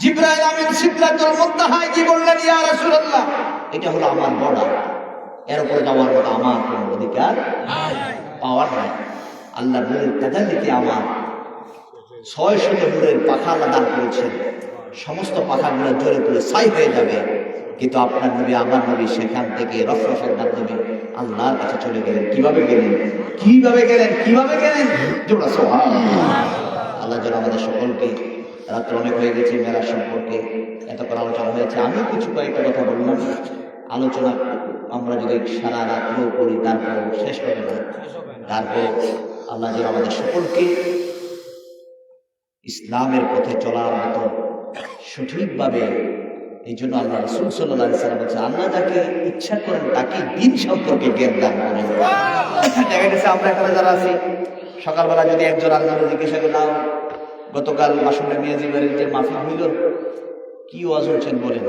জিবরাইল আমিন সিদরাতুল মুনতাহায় কি বললেন, ইয়া রাসূলুল্লাহ এটা হলো আমার বর্ডার, এর উপরে যাওয়ার মতো আমার কোনো অধিকার পাওয়ার নাই। আল্লাহ নূরের তাজাল্লিতে আমার 600 নূরের পাখা আল্লাহ দান করেছেন, সমস্ত পাখাগুলো জোরে করে ছাই হয়ে যাবে, কিন্তু আপনার নবী আমার নবী সেখান থেকে রফরফের মাধ্যমে আল্লাহর কাছে চলে গেলেন। কিভাবে গেলেন? কিভাবে গেলেন? কিভাবে গেলেন? জোড়া সুবহানাল্লাহ। আল্লাহ যেন আমাদের সকলকে, রাত্র অনেক হয়ে গেছে, মেরাজ সম্পর্কে এতক্ষণ আলোচনা হয়েছে, আমি কিছু কয়েকটা কথা বললাম। আলোচনা আমরা যদি সারা রাত্র করি তারপর শেষ হবে না। তারপর আল্লাহ যেন আমাদের সকলকে ইসলামের পথে চলার মতো সঠিকভাবে, এই জন্য আল্লাহ রাসূল সাল্লাল্লাহু আলাইহি ওয়াসাল্লাম বলেছেন, আল্লাহ যাকে ইচ্ছা করেন তাকে দিন সম্পর্কে জ্ঞান দান করেন। দেখা গেছে আমরা এখানে যারা আছি, সকালবেলা যদি একজন আল্লাহকে জিজ্ঞাসা করে, নাও গতকাল মাসুমে মিয়াজি বাড়ির যে মাহফিল হইল, কি ওয়াজ হচ্ছেন বলেন,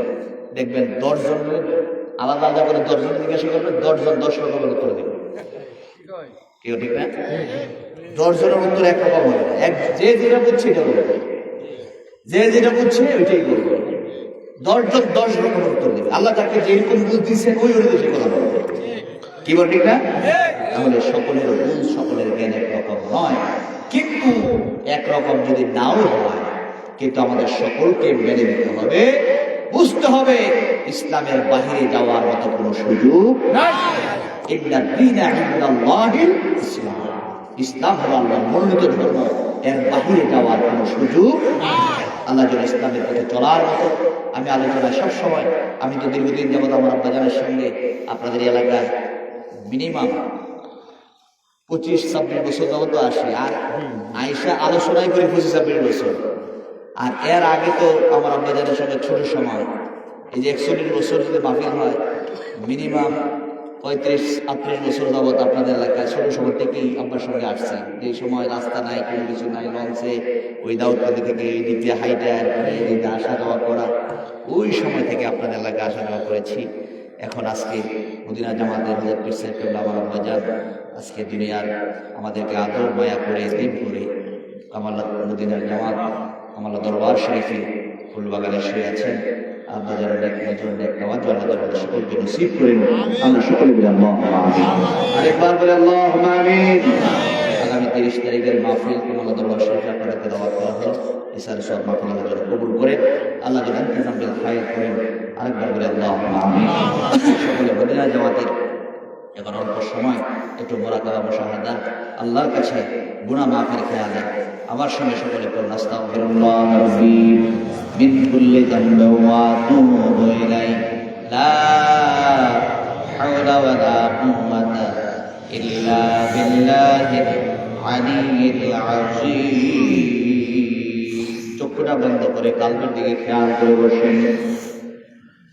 দেখবেন 10 জন আলাদা আলাদা করে 10 জন জিজ্ঞাসা করবে, 10 জন 10 রকমের উত্তর দেবে। কেউ ঠিক না? 10 জনের উত্তর একরকম হবে না। যে যেটা বুঝছে এটা বলবে, যে যেটা বুঝছে ওইটাই বলবে। 10 জন 10 রকমের উত্তর দেবে। আল্লাহ তাকে যেরকম বুঝ দিচ্ছেন ওই অনুযায়ী কথা বলবে। কি বল ঠিক না? তাহলে সকলের বুঝ, সকলের জ্ঞান একরকম নয়, কিন্তু একরকম যদি নাও হয়, কিন্তু আমাদের সকলকে মেনে নিতে হবে, বুঝতে হবে ইসলামের বাহিরে যাওয়ার মতো কোনো সুযোগ নাই। ইসলাম হলো আল্লাহর মনোনীত ধর্ম, এর বাহিরে যাওয়ার কোনো সুযোগ নাই। আল্লাহ যেন ইসলামের পথে চলার মতো, আমি আলোচনা সবসময়, আমি তো দীর্ঘদিন যাবত আমার আব্বাজানের সঙ্গে আপনাদের এলাকায় মিনিমাম 25-26 বছর যাবত আসি, আর আইসা আলোচনায় করি 25-26 বছর। আর এর আগে তো আমার আব্বাজানের সঙ্গে ছোট সময়, এই যে 41 বছর যদি মাহফিল হয়, মিনিমাম 35-38 বছর যাবৎ আপনাদের এলাকায় ছোট সময় থেকেই আব্বার সঙ্গে আসছি। যে সময় রাস্তা নাই, কোনো কিছু নাই, লঞ্চে ওই দাউদকান্দি থেকে এই দিক দিয়ে হাইটে এই দিক দিয়ে আসা যাওয়া করা, ওই সময় থেকে আপনাদের এলাকায় আসা যাওয়া করেছি। এখন আজকে মদিনা জামাতের হযরত পীর সাহেব কেবলা আমার আব্বাজান আজকে দুনিয়ার আমাদেরকে আদর মায়া করে প্রেম করে কামাল মদিনার জামাত কামাল দরবার শরীফে ফুলবাগানে শুয়ে আছেন। আব্বাজানের এক নজর এক নামাজ আল্লাহ তাআলা সকলকে নসিব করেন। আমরা সকলে বলি আল্লাহুম্মা আমিন। আরেকবার বলি আল্লাহুম্মা আমিন। আগামী 30 তারিখের মাহফিল কামাল দরবার শরীফে আপনাদেরকে দাওয়াত করা হলো। ইসার সব মাহফিল আল্লাহ কবুল করেন, আল্লাহ যেন ইনসাফের খায়র করেন। আরেকবার বলি আল্লাহুম্মা আমিন। সকলে মদিনা জামাতের এখন অল্প সময় একটু মোরাকাবা মুশাহাদা, আল্লাহর কাছে গুনাহ মাফের খেয়ালে আমার সঙ্গে সকলে পড়ুন, আস্তাগফিরুল্লাহ রাব্বি মিন কুল্লি যামবিন ওয়া আতুবু ইলাইহি, লা হাওলা ওয়ালা কুওয়াতা ইল্লা বিল্লাহিল আলিয়্যিল আযীম। চোখটা বন্ধ করে কালবের দিকে খেয়াল করে বসেন।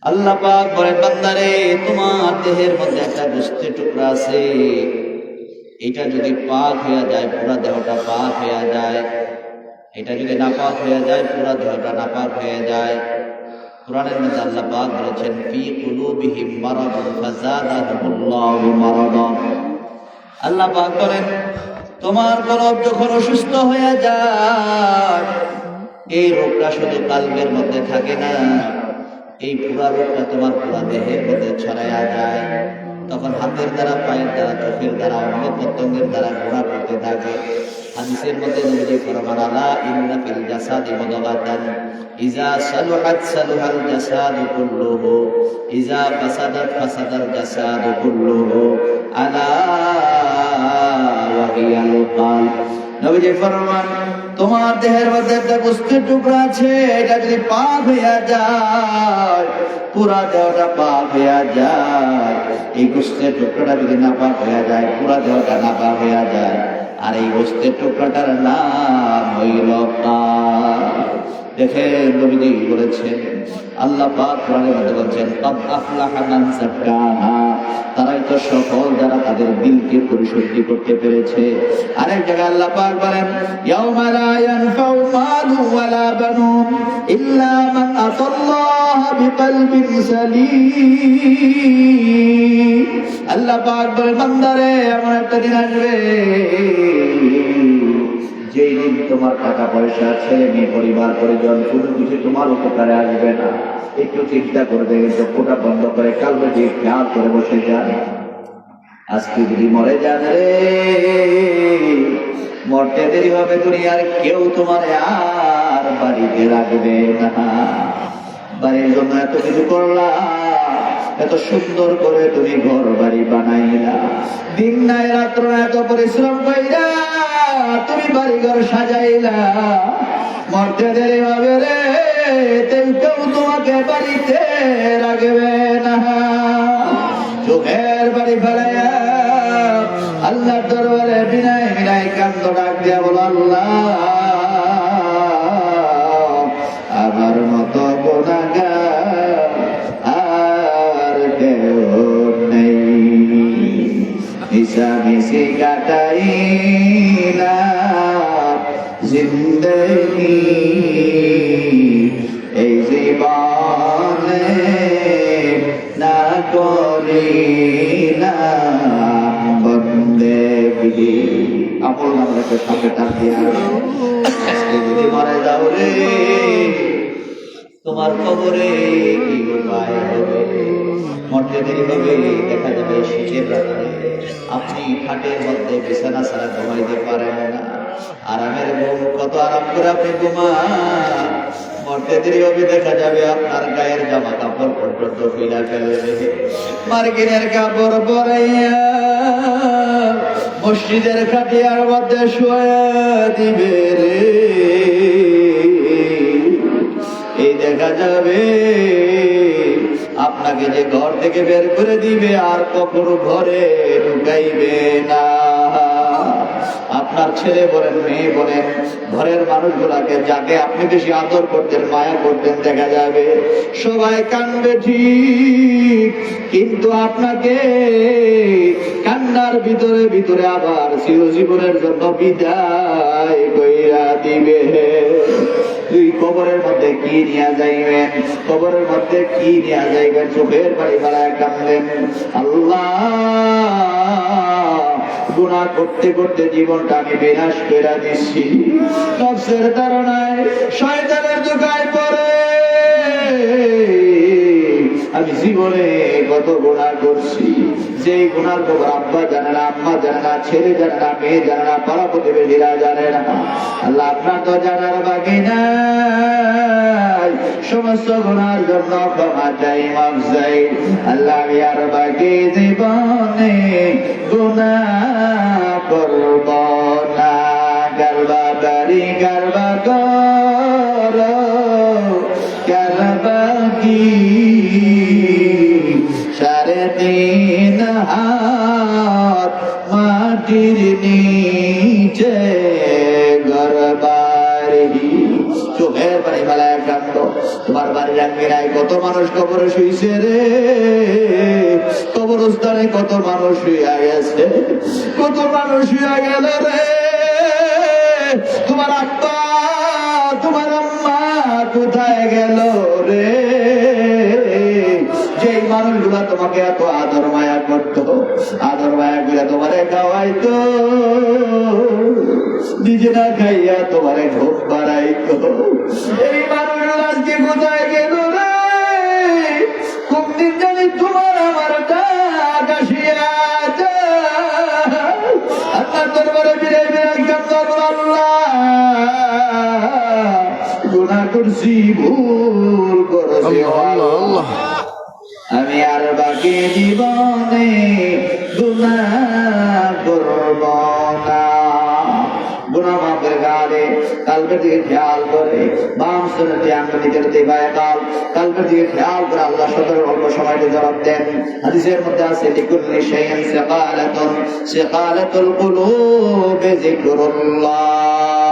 আল্লাহ পাক বলেন, বান্দারে তোমার দেহের মধ্যে একটা গোশতের টুকরা আছে, এটা যদি পাক হয়ে যায় পুরা দেহটা পাক হয়ে যায়, এটা যদি নাপাক হয়ে যায় পুরা দেহটা নাপাক হয়ে যায়। কোরআনের মধ্যে আল্লাহ পাক বলেছেন, ফি কুলুবিহিম মারাদুন ফাযাদাহুমুল্লাহু মারাদা। আল্লাহ পাক বলেন, তোমার কলব যখন অসুস্থ হয়ে যায়, এই রোগটা শুধু কালবের মধ্যে থাকে না, এই পুরা রোগটা তোমার পুরা দেহের মধ্যে ছড়াইয়া যায়। তখন হাতের দ্বারা, পায়ের দ্বারা, চোখের দ্বারা, অঙ্গ প্রত্যঙ্গের দ্বারা ঘোরা করতে থাকে। হাদিসের মধ্যে নবীজি ফরমান, আলা ইন্না ফিল জাসাদি মুদগাতান ইযা সালুহাত সালুহাল জাসাদু কুল্লুহু ইযা ফাসাদাত ফাসাদাল জাসাদু কুল্লুহু আলা ওয়া হিয়াল কলব। নবীজি ফরমান, তোমার দেহের মধ্যে একটা গোশতের টুকরা আছে, এটা যদি পাক হইয়া যায় পুরা দেহটা পাক হইয়া যায়। এই গোশতের টুকরাটা যদি নাপাক হইয়া যায় পুরা দেহটা নাপাক হইয়া যায়। আর এই গোশতের টুকরাটার নাম হইল কাল। দেখেন নবীজি বলেছেন, আল্লাহ পাক কোরআনের মধ্যে বলছেন কাদ আফলাহা মান যাক্কাহা, তারাই তো সফল যারা তাদের দিলকে পরিশুদ্ধ করতে পেরেছে। আরেক জায়গায় আল্লাহ পাক বলেন ইয়াউমা লা ইয়ানফাউ মালু ওয়ালা বানুন ইল্লা মান আতাল্লাহা বিকলবিন সালিম। আল্লাহ পাক বলেন বান্দারে এমন একটা দিন আসবে যেই দিন তোমার টাকা পয়সা, ছেলে মেয়ে, পরিবার পরিজন কোনো কিছু তোমার উপকারে আসবে না। একটু চিন্তা করে দেখেন, চক্ষুটা বন্ধ করে কালবে দিয়ে খেয়াল করে বসে যান। আজকে যদি মরে যান রে, মরতে দেরি হবে, দুনিয়ার কেউ তোমার আর বাড়িতে রাখবে না। বাড়ির জন্য এত কিছু করলাম, এত সুন্দর করে তুমি ঘর বাড়ি বানাইলা, দিন নাই রাত্র এত পরিশ্রম কইরা তুমি বাড়ি ঘর সাজাইলা, মরতে দেরি হবে রে, কেউ তোমাকে বাড়িতে রাখবে না। চোখের বাড়ি ফেলাইয়া আল্লাহর দরবারে বিনায় বিনায় কান্দ ডাক দিয়া বল আল্লাহ আমার মতো গুনাহগার আর কেউ নেই, মিশামিশি কাটাইলাম জিন্দেগি, এই জীবনে না করিলাম বন্দেগি। আমল নামটাকে সামনে টান দিয়া আজকে যদি মারা যাও রে, তোমার কবরে কি উপায় হবে? মরতে দেরি হবে, দেখা যাবে শীতের রাতে আপনি খাটের মধ্যে বিছানা ছাড়া ঘুমাইতে পারেন না, আরামের ঘুম, কত আরাম করে আপনি ঘুমান। মরতে দেরি হবে, দেখা যাবে আপনার গায়ের জামা কাপড় পর্যন্ত ফিলা ফেলবে, মার্কিনের কাপড় পরাইয়া মসজিদের খাটিয়ার মধ্যে শুয়ে দিবে রে। এই দেখা যাবে আপনাকে যে ঘর থেকে বের করে দিবে আর কখনো ঘরে ঢুকাইবে না। আপনার ছেলে বলেন, মেয়ে বলেন, ঘরের মানুষগুলাকে যাকে আপনি বেশি আদর করতেন, মায়া করতেন, দেখা যাবে সবাই কানবে ঠিক, কিন্তু আপনাকে কান্নার ভিতরে ভিতরে আবার চিরজীবনের জন্য বিদায় কইরা দিবে। তুই কবরের মধ্যে কি নিয়ে যাইবেন, কবরের মধ্যে কি নিয়ে যাইবেন? চোখের বাড়ি বাড়ায় কাঁদলেন, আল্লাহ গুনাহ করতে করতে জীবনটা আমি বিনাশ করে দিচ্ছি, নফসের ধারণায় শয়তানের ধোঁকায় পড়ে আমি জীবনে কত গুনাহ করছি, যেই গুনার খবর আব্বা জানে না, আম্মা জানে না, ছেলে জানে না, মেয়ে জানে না, পাড়া প্রতিবেশীরা জানে না। আল্লাহ আপনার তো জানার বাকি নাই, সমস্ত গুনার জন্য ক্ষমা চাই, মাফ চাই। আল্লাহ আমি আর বাকি জীবনে গুনাহ করব না। গর্বা বাড়ি গর্বা কর গর্বা কি 3.5 হাত মাটির নিচে গর্বারি। চোখের পানি ফেলায় কান্দ, তোমার বাড়ির আঙ্গিনায় কত মানুষ কবরে শুইছে রে, কবরস্থানে কত মানুষ শুইয়া গেছে, কত মানুষ শুইয়া গেল রে। তোমার আব্বা তোমার আম্মা কোথায় গেল রে? যেই মানুষগুলা তোমাকে এত আদর মায়া করতো, আদর মায়া করে তোমারে খাওয়াইতো, নিজে না খাইয়া তোমারে ঘুম বাড়াইতো, এই মানুষগুলো আজকে কোথায় গেল রে? কোন দিন জানি তোমার আমার ডাক আসিয়া আল্লাহ দরবারে বিরাই বিরাই কান্দ, আল্লাহ গুনাহ করছি, ভুল করেছি, আল্লাহ আমি আর বাকি জীবনে গুনাহ করব না। গুনাহ মাফের গালে কালবের দিকে খেয়াল করে, বাম সুন্নতি আঙ্গুলিদের দিবায় কালবের দিকে খেয়াল করে আল্লাহ সদর অল্প সময়তে জবাব দেন। হাদিসের মধ্যে আছে লিকুল্লি শাইইন সিকালাতুন সিকালাতুল কুলুবি যিকরুল্লাহ।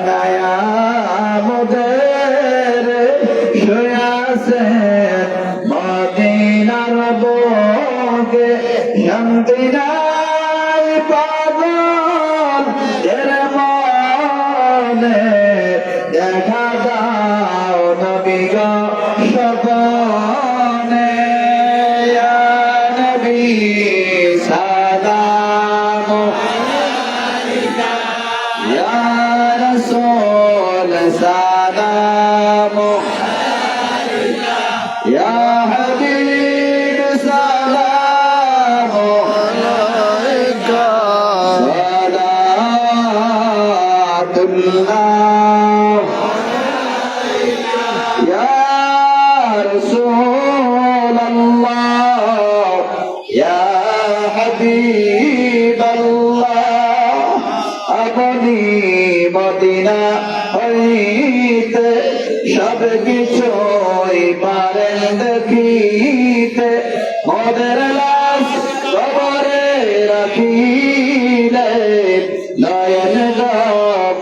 বানায়া মোদের শুয়াছে মদিনার বুকে শান্তি নাই পাগল এর মনে দেখা দাও নবী গো স্বপনে ইয়া নবী সালাম আলাইকা ইয়া রাসূল সালাম আলাইকা ইয়া হাবিব সালাম আলাইকা সালাতুল্লাহ يا رسول الله يا حبيب الله আপনি মদিনা হইতে সব কিছুই পারেন দেখিতে মোদের লাশ কবরে রাখিলে নয়ন গম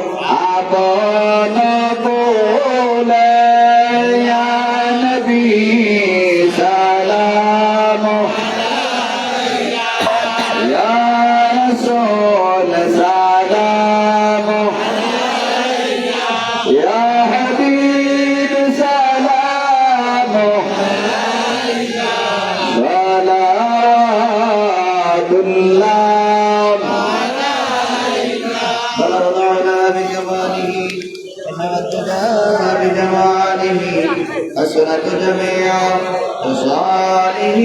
আপন বলে ইয়া নবী সালাম আলাইকা ইয়া রাসূল সালাম আলাইকা ইয়া হাবিব সালাম আলাইকা সালাতুল্লাহ بلغنا بجماله ونبتنا بجماله حسنة جميع خصاله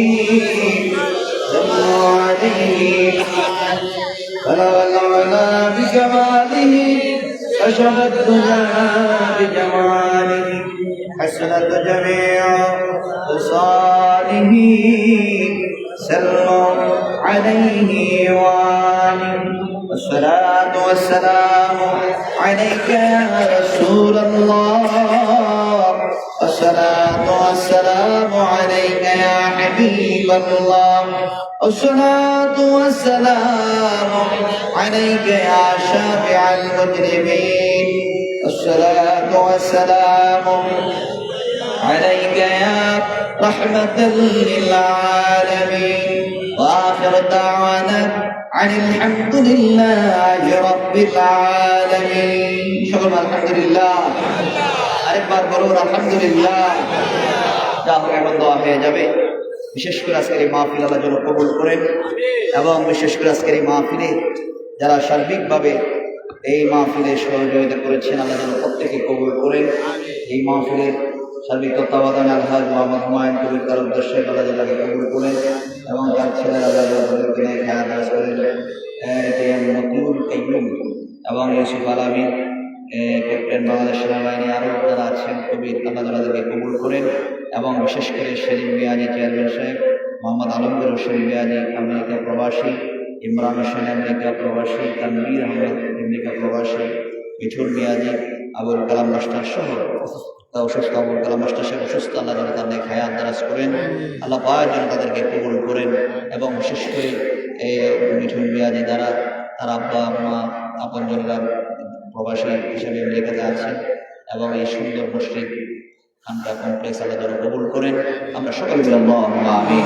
صلوا عليه بلغنا بجماله حسنة بجماله حسنة جميع خصاله صلوا عليه وآله والصلاة والسلام عليك يا رسول الله والصلاة والسلام عليك يا حبيب الله والصلاة والسلام عليك يا شافع المذنبين والصلاة والسلام عليك يا رحمة للعالمين وآخر دعوانا عن الحمد لله رب العالمين شكرا الحمد لله আরেকবার বলুন আলহামদুলিল্লাহ যা হবে এমন দোয়া হয়ে যাবে বিশেষ করে আজকের এই মাহফিল আল্লাহ যেন কবুল করেন এবং বিশেষ করে আজকের এই মাহফিলে যারা সার্বিকভাবে এই মাহফিলে সহযোগিতা করেছেন আল্লাহ যেন প্রত্যেকে কবুল করেন এই মাহফিলের সার্বিক তত্ত্বাবধানে আলহাজ মোহাম্মদ হুমায়ুন কবির তালুকদার সাহেব আল্লাহ তাকে কবুল করেন এবং তার ছেলের আল্লাহ তাদেরকে নিয়ে খেয়াল দাস করেন মতিউল কাইয়ুম এবং ইউসুফ আলামিন ক্যাপ্টেন বাংলাদেশ সেনাবাহিনী আরও যারা আছেন কবির আল্লাহ তাদেরকে কবুল করেন এবং বিশেষ করে সেলিম মিয়াজি চেয়ারম্যান সাহেব মোহাম্মদ আলমগীর হোসেন মিয়াজি আমেরিকা প্রবাসী ইমরান হোসেন আমেরিকা প্রবাসী তানভীর আহমেদ আমেরিকা প্রবাসী মিঠুন মিয়াজি আবুল কালাম মাস্টার সহ অসুস্থ আবুল কালাম মাস্টার সাহেব অসুস্থ আল্লাহ যেন তাদের খায়াত দারাজ করেন আল্লাহ পাক যেন তাদেরকে কবুল করেন এবং বিশেষ করে মিঠুন মিয়াজি দ্বারা তার আব্বা আম্মা আপনজনরা প্রবাসী হিসেবে আমেরিকাতে আছেন এবং এই সুন্দর মসজিদ খানকা কমপ্লেক্স আল্লাহ যেন কবুল করেন আমরা সকলে বলি আল্লাহুম্মা আমিন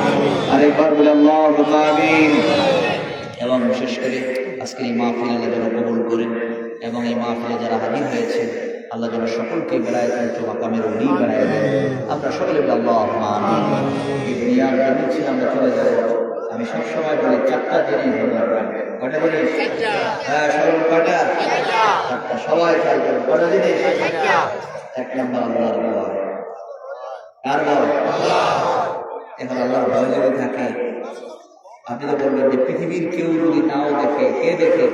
আরেকবার বলি আল্লাহুম্মা আমিন এবং বিশেষ করে আজকের এই মাহফিল আল্লাহ যেন কবুল করেন এবং এই মাহফিলে যারা হাজির হয়েছে আল্লাহ যেন সকলকে বেড়ায় কিন্তু মাকামের উনি বেড়ায় দেন আমরা সকলে বলি আল্লাহুম্মা আমিন এই দুনিয়ার জন্য ছিল আমরা চলে যাব আমি সবসময় বলি চারটা জিনিস কটা জিনিস হ্যাঁ সরল কটা চারটা সবাই খেয়াল করুন কটা জিনিস এক নম্বর আল্লাহর ভয় কার ভয় এখন আল্লাহর ভয় যদি থাকে আপনি তো বলবেন যে পৃথিবীর কেউ যদি নাও দেখে কে দেখে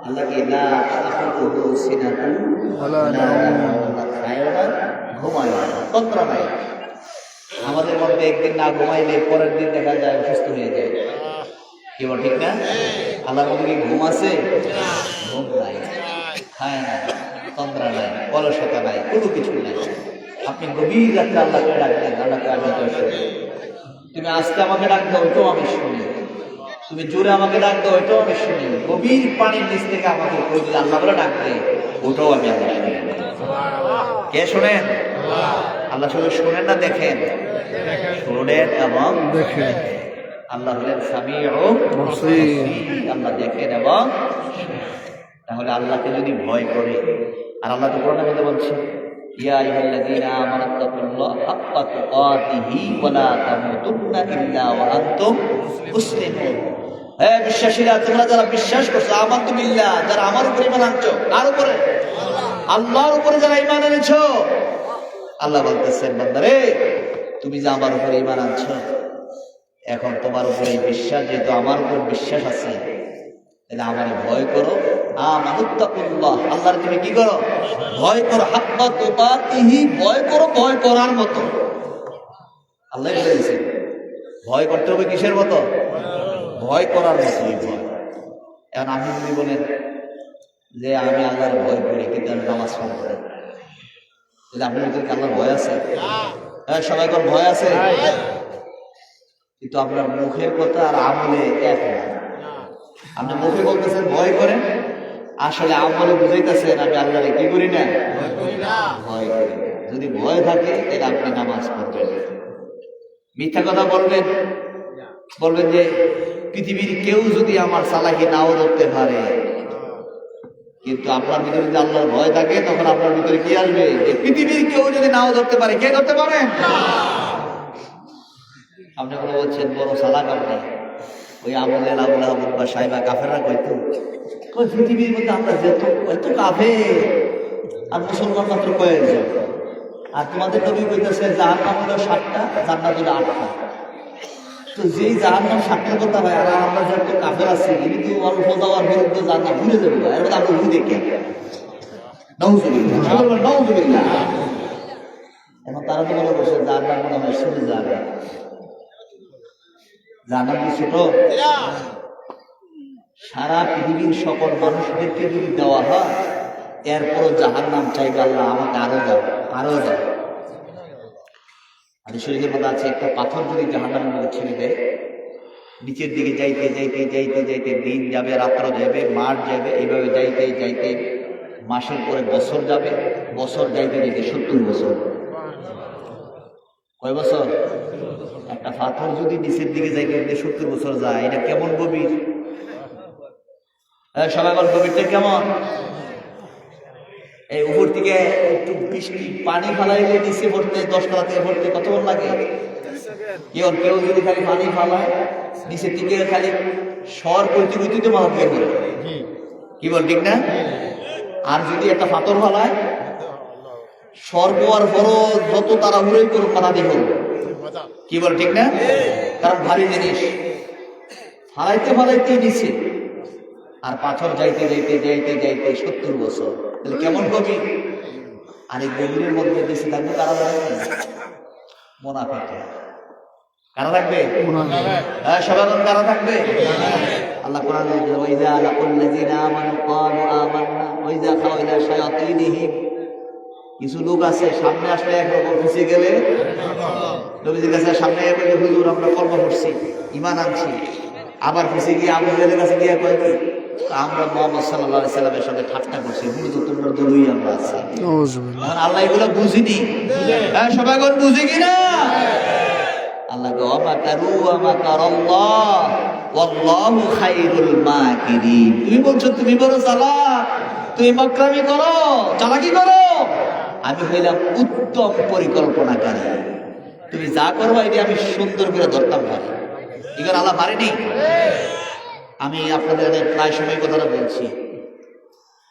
আল্লাহকে না আপাতত সিনাতুন ওয়ালা খায়ও না ঘুমায় না তন্ত্র নাই আমাদের মধ্যে একদিন না ঘুমাইলে পরের দিন দেখা যায় অসুস্থ হয়ে যায় কি বল ঠিক না আল্লাহর মধ্যে কি ঘুম আছে ঘুম নাই খায় না তন্দ্রা নাই অলসতা নাই কোনো কিছু নাই আপনি গভীর রাত্রে আল্লাহকে ডাকলেন আল্লাহকে আমি তো শুনি তুমি আজকে আমাকে ডাক দাও ওইটাও আমি শুনি তুমি জোরে আমাকে ডাক দাও ওইটাও আমি শুনি গভীর পানির নিচ থেকে আমাকে কই দিলে আল্লাহ বলে ডাক দেয় ওটাও আমি আল্লাহ শুনি। কে শোনেন? আল্লাহ শুধু শোনেন না, দেখেন, শোনেন এবং দেখেন আল্লাহ হলেন সামিউ বসির। আল্লাহ দেখেন এবং তাহলে আল্লাহকে যদি ভয় করে, আর আল্লাহ তো কোরআনে মধ্যে বলছে ইয়া আইয়ুহাল্লাযীনা আমানুত্তাকুল্লাহ হাক্কা তুকাতিহি ওয়া লা তামুতুন্না ইল্লা ওয়া আনতুম মুসলিমুন। হে বিশ্বাসীরা, তোমরা যারা বিশ্বাস করছো, আমানতু বিল্লাহ, যারা আমার উপরে ঈমান আনছো, কার উপরে? আল্লাহর উপরে যারা ঈমান এনেছো, আল্লাহ বলতেছেন বান্দারে তুমি যে আমার উপরে ঈমান আনছো, এখন তোমার উপরে বিশ্বাস, যেহেতু আমার উপর বিশ্বাস আছে, তাহলে আমারে ভয় করো। আমানুত্তাকুল্লাহ, আল্লাহর তুমি কি করো? ভয় করো। হাক্কা তুকাতিহি, ভয় করো ভয় করার মতো। আল্লাহ বলেছে ভয় করতে হবে কিসের মতো? ভয় করার মতোই ভয়। এখন আপনি যদি বলেন যে আমি আল্লাহর ভয় করি কিন্তু আমি নামাজ পড়ি না, তাহলে আপনার ভিতরে কি আল্লাহর ভয় আছে? হ্যাঁ, সবাই কোন ভয় আছে, কিন্তু আপনার মুখের কথা আর আমলে এক না। আপনি মুখে বলতেছেন ভয় করেন, আসলে আমলে বুঝাইতেছেন আমি আল্লাহরে কি করি না, ভয় করি। যদি ভয় থাকে তাহলে আপনি নামাজ পড়বেন। মিথ্যা কথা বলবেন, বলবেন যে পৃথিবীর কেউ যদি আমার সালাহি নাও ধরতে পারে, কিন্তু আপনার ভিতরে যদি আল্লাহর ভয় থাকে তখন আপনার ভিতরে কি আসবে? যে পৃথিবীর কেউ যদি নাও ধরতে পারে, কে ধরতে পারেন? আপনি কোনো বলছেন বড় সালাক, আপনি ওই আমলের আবুল আবুল বা সাহেবা কাফেররা কইতো পৃথিবীর মধ্যে আমরা যেত এত কাফের আর মুসলমান মাত্র কয়েকজন, আর তোমাদের নবী কইতেছে জাহান্নাম হলো 7টা, জান্নাত হলো 8টা। তো যেই জাহান্নাম 7টার কথা হয়, আর আমরা যত কাফের আছি কিন্তু অল্প যাওয়ার বিরুদ্ধে জান্নাত ভুলে যাবো, এর মধ্যে আমরা ভুলে দেখি নাউজুবিল্লাহ। এখন তারা তো মনে করছে জান্নাত মনে হয় শুনে যাবে, জান্নাত কি ছোট? সারা পৃথিবীর সকল মানুষদেরকে যদি দেওয়া হয়, এরপরও জাহান্নাম চাইবে আল্লাহ আমাকে আরো দাও, আরো দাও। হাদিস শরীফের মধ্যে আছে একটা পাথর যদি জাহান্নামের মধ্যে ছেড়ে দেয়, নিচের দিকে যাইতে যাইতে যাইতে যাইতে দিন যাবে, রাত্র যাবে, মাস যাবে, এইভাবে যাইতে যাইতে মাসের পরে বছর যাবে, বছর যাইতে যাইতে 70 বছর। কয় বছর? একটা পাথর যদি নিচের দিকে যাইতে যাইতে 70 বছর যায়, এটা কেমন গভীর? সবাই বল গভীরটা কেমন? এই উপর থেকে একটু বৃষ্টি পানি ফালাইলে নিচে পড়তে 10 তলা থেকে পড়তে কতক্ষণ লাগে? কেউ যদি খালি পানি ফালায় নিচের দিকে খালি সর করতে করতে তো মাথা থেকে পড়ে, কি বল ঠিক না? আর যদি একটা পাথর ফালায় সর পোয়ার পরও যত তারা উড়ে করুক মাথা দিয়ে পড়বে, কি বল ঠিক না? কারণ ভারী জিনিস ফালাইতে ফালাইতে নিচে, আর পাথর যাইতে যাইতে যাইতে যাইতে 70 বছর, তাহলে কেমন গভীর? আর এই গভীরের মধ্যে বেশি থাকবে কারা থাকবে? মুনাফিক। কারা থাকবে? হ্যাঁ, সবাই কারা থাকবে? আল্লাহ কোরআন বলছে ওয়াইজা লাকুল্লাযিনা আমানু ক্বালু আমান্না ওয়াইজা খাউ ইলা শায়াতিনহিম। কিছু লোক আছে সামনে আসলে একরকম, পিছিয়ে গেলে নবীজির কাছে সামনে বলে হুজুর আমরা কলমা পড়ছি, ঈমান আনছি, আবার পিছিয়ে গিয়ে আবু জাহেলের কাছে গিয়ে কয় কি আমরা মুহাম্মদ সাল্লাল্লাহু আলাইহি সাল্লামের সাথে ঠাট্টা করছি, মূলত তোমরা দলই আমরা আছি। এখন আল্লাহ এগুলো বুঝিনি, হ্যাঁ সবাই কোন বুঝি কিনা? আল্লাহকে অমাকারু আমাকারাল্লাহ ওয়াল্লাহু খায়রুল মাকিরিন। তুমি বলছো তুমি বড় চালাক, তুমি মাকরামি করো, চালাকি করো, আমি হইলাম উত্তম পরিকল্পনাকারী। তুমি যা করবা এটা আমি সুন্দর করে ধরতাম পারি, এগুলো আল্লাহ পারেনি। আমি আপনাদের প্রায় সময় কথাটা বলছি,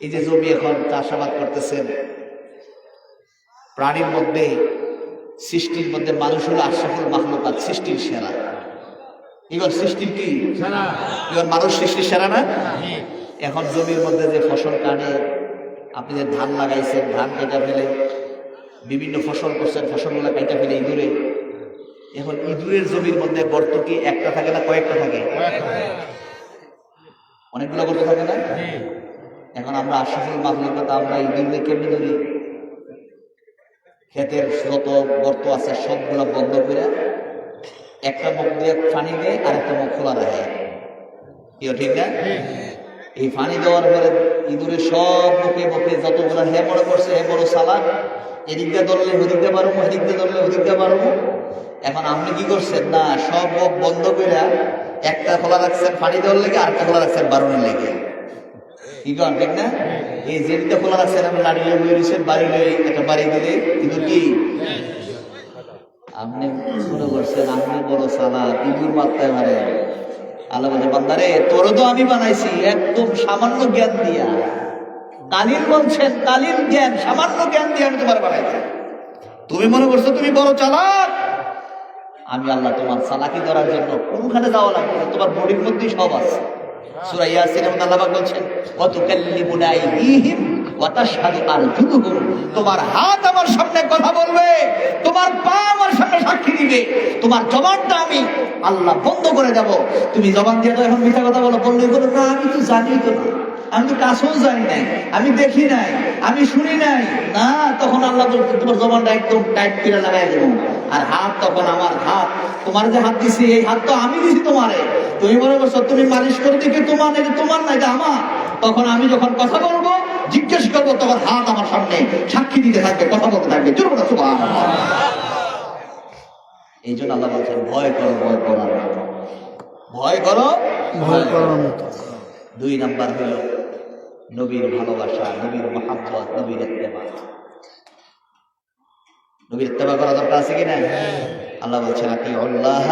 এই যে জমি এখন চাষাবাদ করতেছেন, প্রাণীর মধ্যে সৃষ্টির মধ্যে মানুষ হলো আশরাফুল মাখলুকাত, সৃষ্টির সেরা। এবার সৃষ্টির কি এবার মানুষ সৃষ্টির সেরা না? এখন জমির মধ্যে যে ফসল কাটে, আপনি যে ধান লাগাইছেন, ধান কেটে ফেলে বিভিন্ন ফসল করছেন, ফসলগুলো কেটে ফেলে ইঁদুরে। এখন ইঁদুরের জমির মধ্যে গর্ত কি একটা থাকে না কয়েকটা থাকে? অনেকগুলো গর্ত থাকে না? এখন আমরা আশরাফুল মাখলুকাত, আমরা ইঁদুরদের কেমনি ধরি? ক্ষেতের যত গর্ত আছে সবগুলো বন্ধ করে একটা মুখ দিয়ে পানি দেয় আর একটা মুখ খোলা রাখে, ঠিক না? এই পানি দেওয়ার পরে ইঁদুরে সব মুখে মুখে যতগুলো হে মনে করছে হে বড় সালাদ, এদিক দিয়ে ধরলে ওদিক দিয়ে পারবো, এদিক দিয়ে ধরলে ওদিক দিয়ে পারবো। এখন আপনি কি করছেন না, সব মুখ বন্ধ করে একটা খোলা রাখছেন পানি দেওয়ার লেগে, আরেকটা খোলা রাখছেন বারণের লেগে। কি করেন ঠিক না? এই যেদিকটা খোলা রাখছেন আপনি লাড়ি লয়ে বয়ে দিচ্ছেন, বাড়ি লয়ে একটা বাড়ি দিলে ইঁদুর কি আপনি মনে করছেন আপনি বড় সালাদ, ইঁদুর মারতে পারে। আল্লাহ বলছে বান্দারে তোরও তো আমি বানাইছি একদম সামান্য জ্ঞান দিয়া। কালিল বলছেন কালিল জ্ঞান, সামান্য জ্ঞান দিয়ে আমি তোমার বানাইছি। তুমি মনে করছো তুমি বড় চালাক, আমি আল্লাহ তোমার চালাকি ধরার জন্য কোনখানে যাওয়া লাগবে না, তোমার বডির মধ্যেই সব আছে। সূরা ইয়াসিনের মধ্যে আল্লাহ পাক বলছেন ওয়াতুকাল্লিমুনা আইদিহিম ওয়া তাশহাদু আরজুলুহুম, তোমার হাত আমার সামনে কথা বলবে, তোমার পা আমার সামনে সাক্ষী দিবে, তোমার জবানটা আমি আল্লাহ বন্ধ করে দেব। তুমি জবান দিয়ে তো এখন মিথ্যা কথা বলো, বললে বলো না আমি তো জানি তো না, আমি তো কাছেও জানি নাই, আমি দেখি নাই, আমি শুনি নাই, না তখন আল্লাহ বলছে তোমার জবানটা একদম টাইট করে লাগাই দেবো। আর হাত তখন আমার হাত, তোমার যে হাত দিছি এই হাত তো আমি দিছি তোমারে, তুমি মনে করছো তুমি মালিশ করে দেখে তোমার না, তোমার না, এটা আমার। তখন আমি যখন কথা বলবো জিজ্ঞেস করবো, তখন হাত আমার সামনে সাক্ষী দিতে থাকবে, কথা বলতে থাকবে। জোর বলো সুবহানাল্লাহ। এই জন্য আল্লাহ বলছেন ভয় করো, ভয় করার মতো, ভয় করো, ভয় করার মতো। 2 নাম্বার হলো নবীর ভালোবাসা, নবীর মহাব্বত, নবীর ইত্তেবা। নবীর ইত্তেবা করা দরকার আছে কি না? আল্লাহ বলছেন আতিউল্লাহ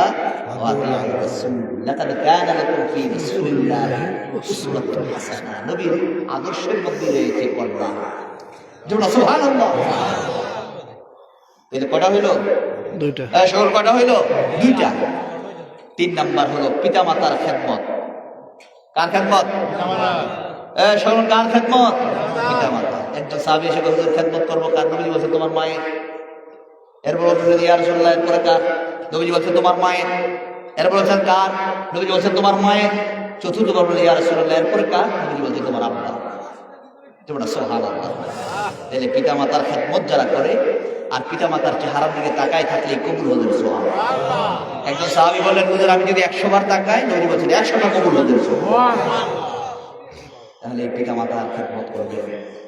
ওয়া আতিউর রাসূল লাকাদ কানা লাকুম ফি রাসূলিল্লাহি উসওয়াতুন হাসানাহ। নবীর আদর্শের মধ্যে রয়েছে কল্যাণ। জোরে সুবহানাল্লাহ। তাহলে কটা হইল? 2টা। সকল কটা হইল? 2টা। 3 নাম্বার হলো পিতামাতার খেদমত। কার খেদমত? সকল কার খেদমত? পিতামাতা। একজন সাহাবী এসে হুজুর খেদমত করবো কার? নবী বলছে তোমার মায়ের। এরপর বলছেন ইয়া রাসূলুল্লাহ, এরপরে কার? নবী বলছেন তোমার মায়ের। এরপর বলছেন কার? নবী বলছেন তোমার মায়ের। চতুর্থবার বলে ইয়া রাসূলুল্লাহ, এরপরে কার? নবী বলছেন তোমার আব্বা। তোমরা সুবহানাল্লাহ। তাহলে পিতামাতার খেদমত যারা করে আর পিতামাতার চেহারার দিকে তাকায় থাকলে কবুল হজের সোহাব। একজন সাহাবী বললেন হুজুর আমি যদি 100 বার তাকাই, নবী বলছেন 100টা কবুল হজের সোহাব। তাহলে পিতামাতার খেদমত করবে।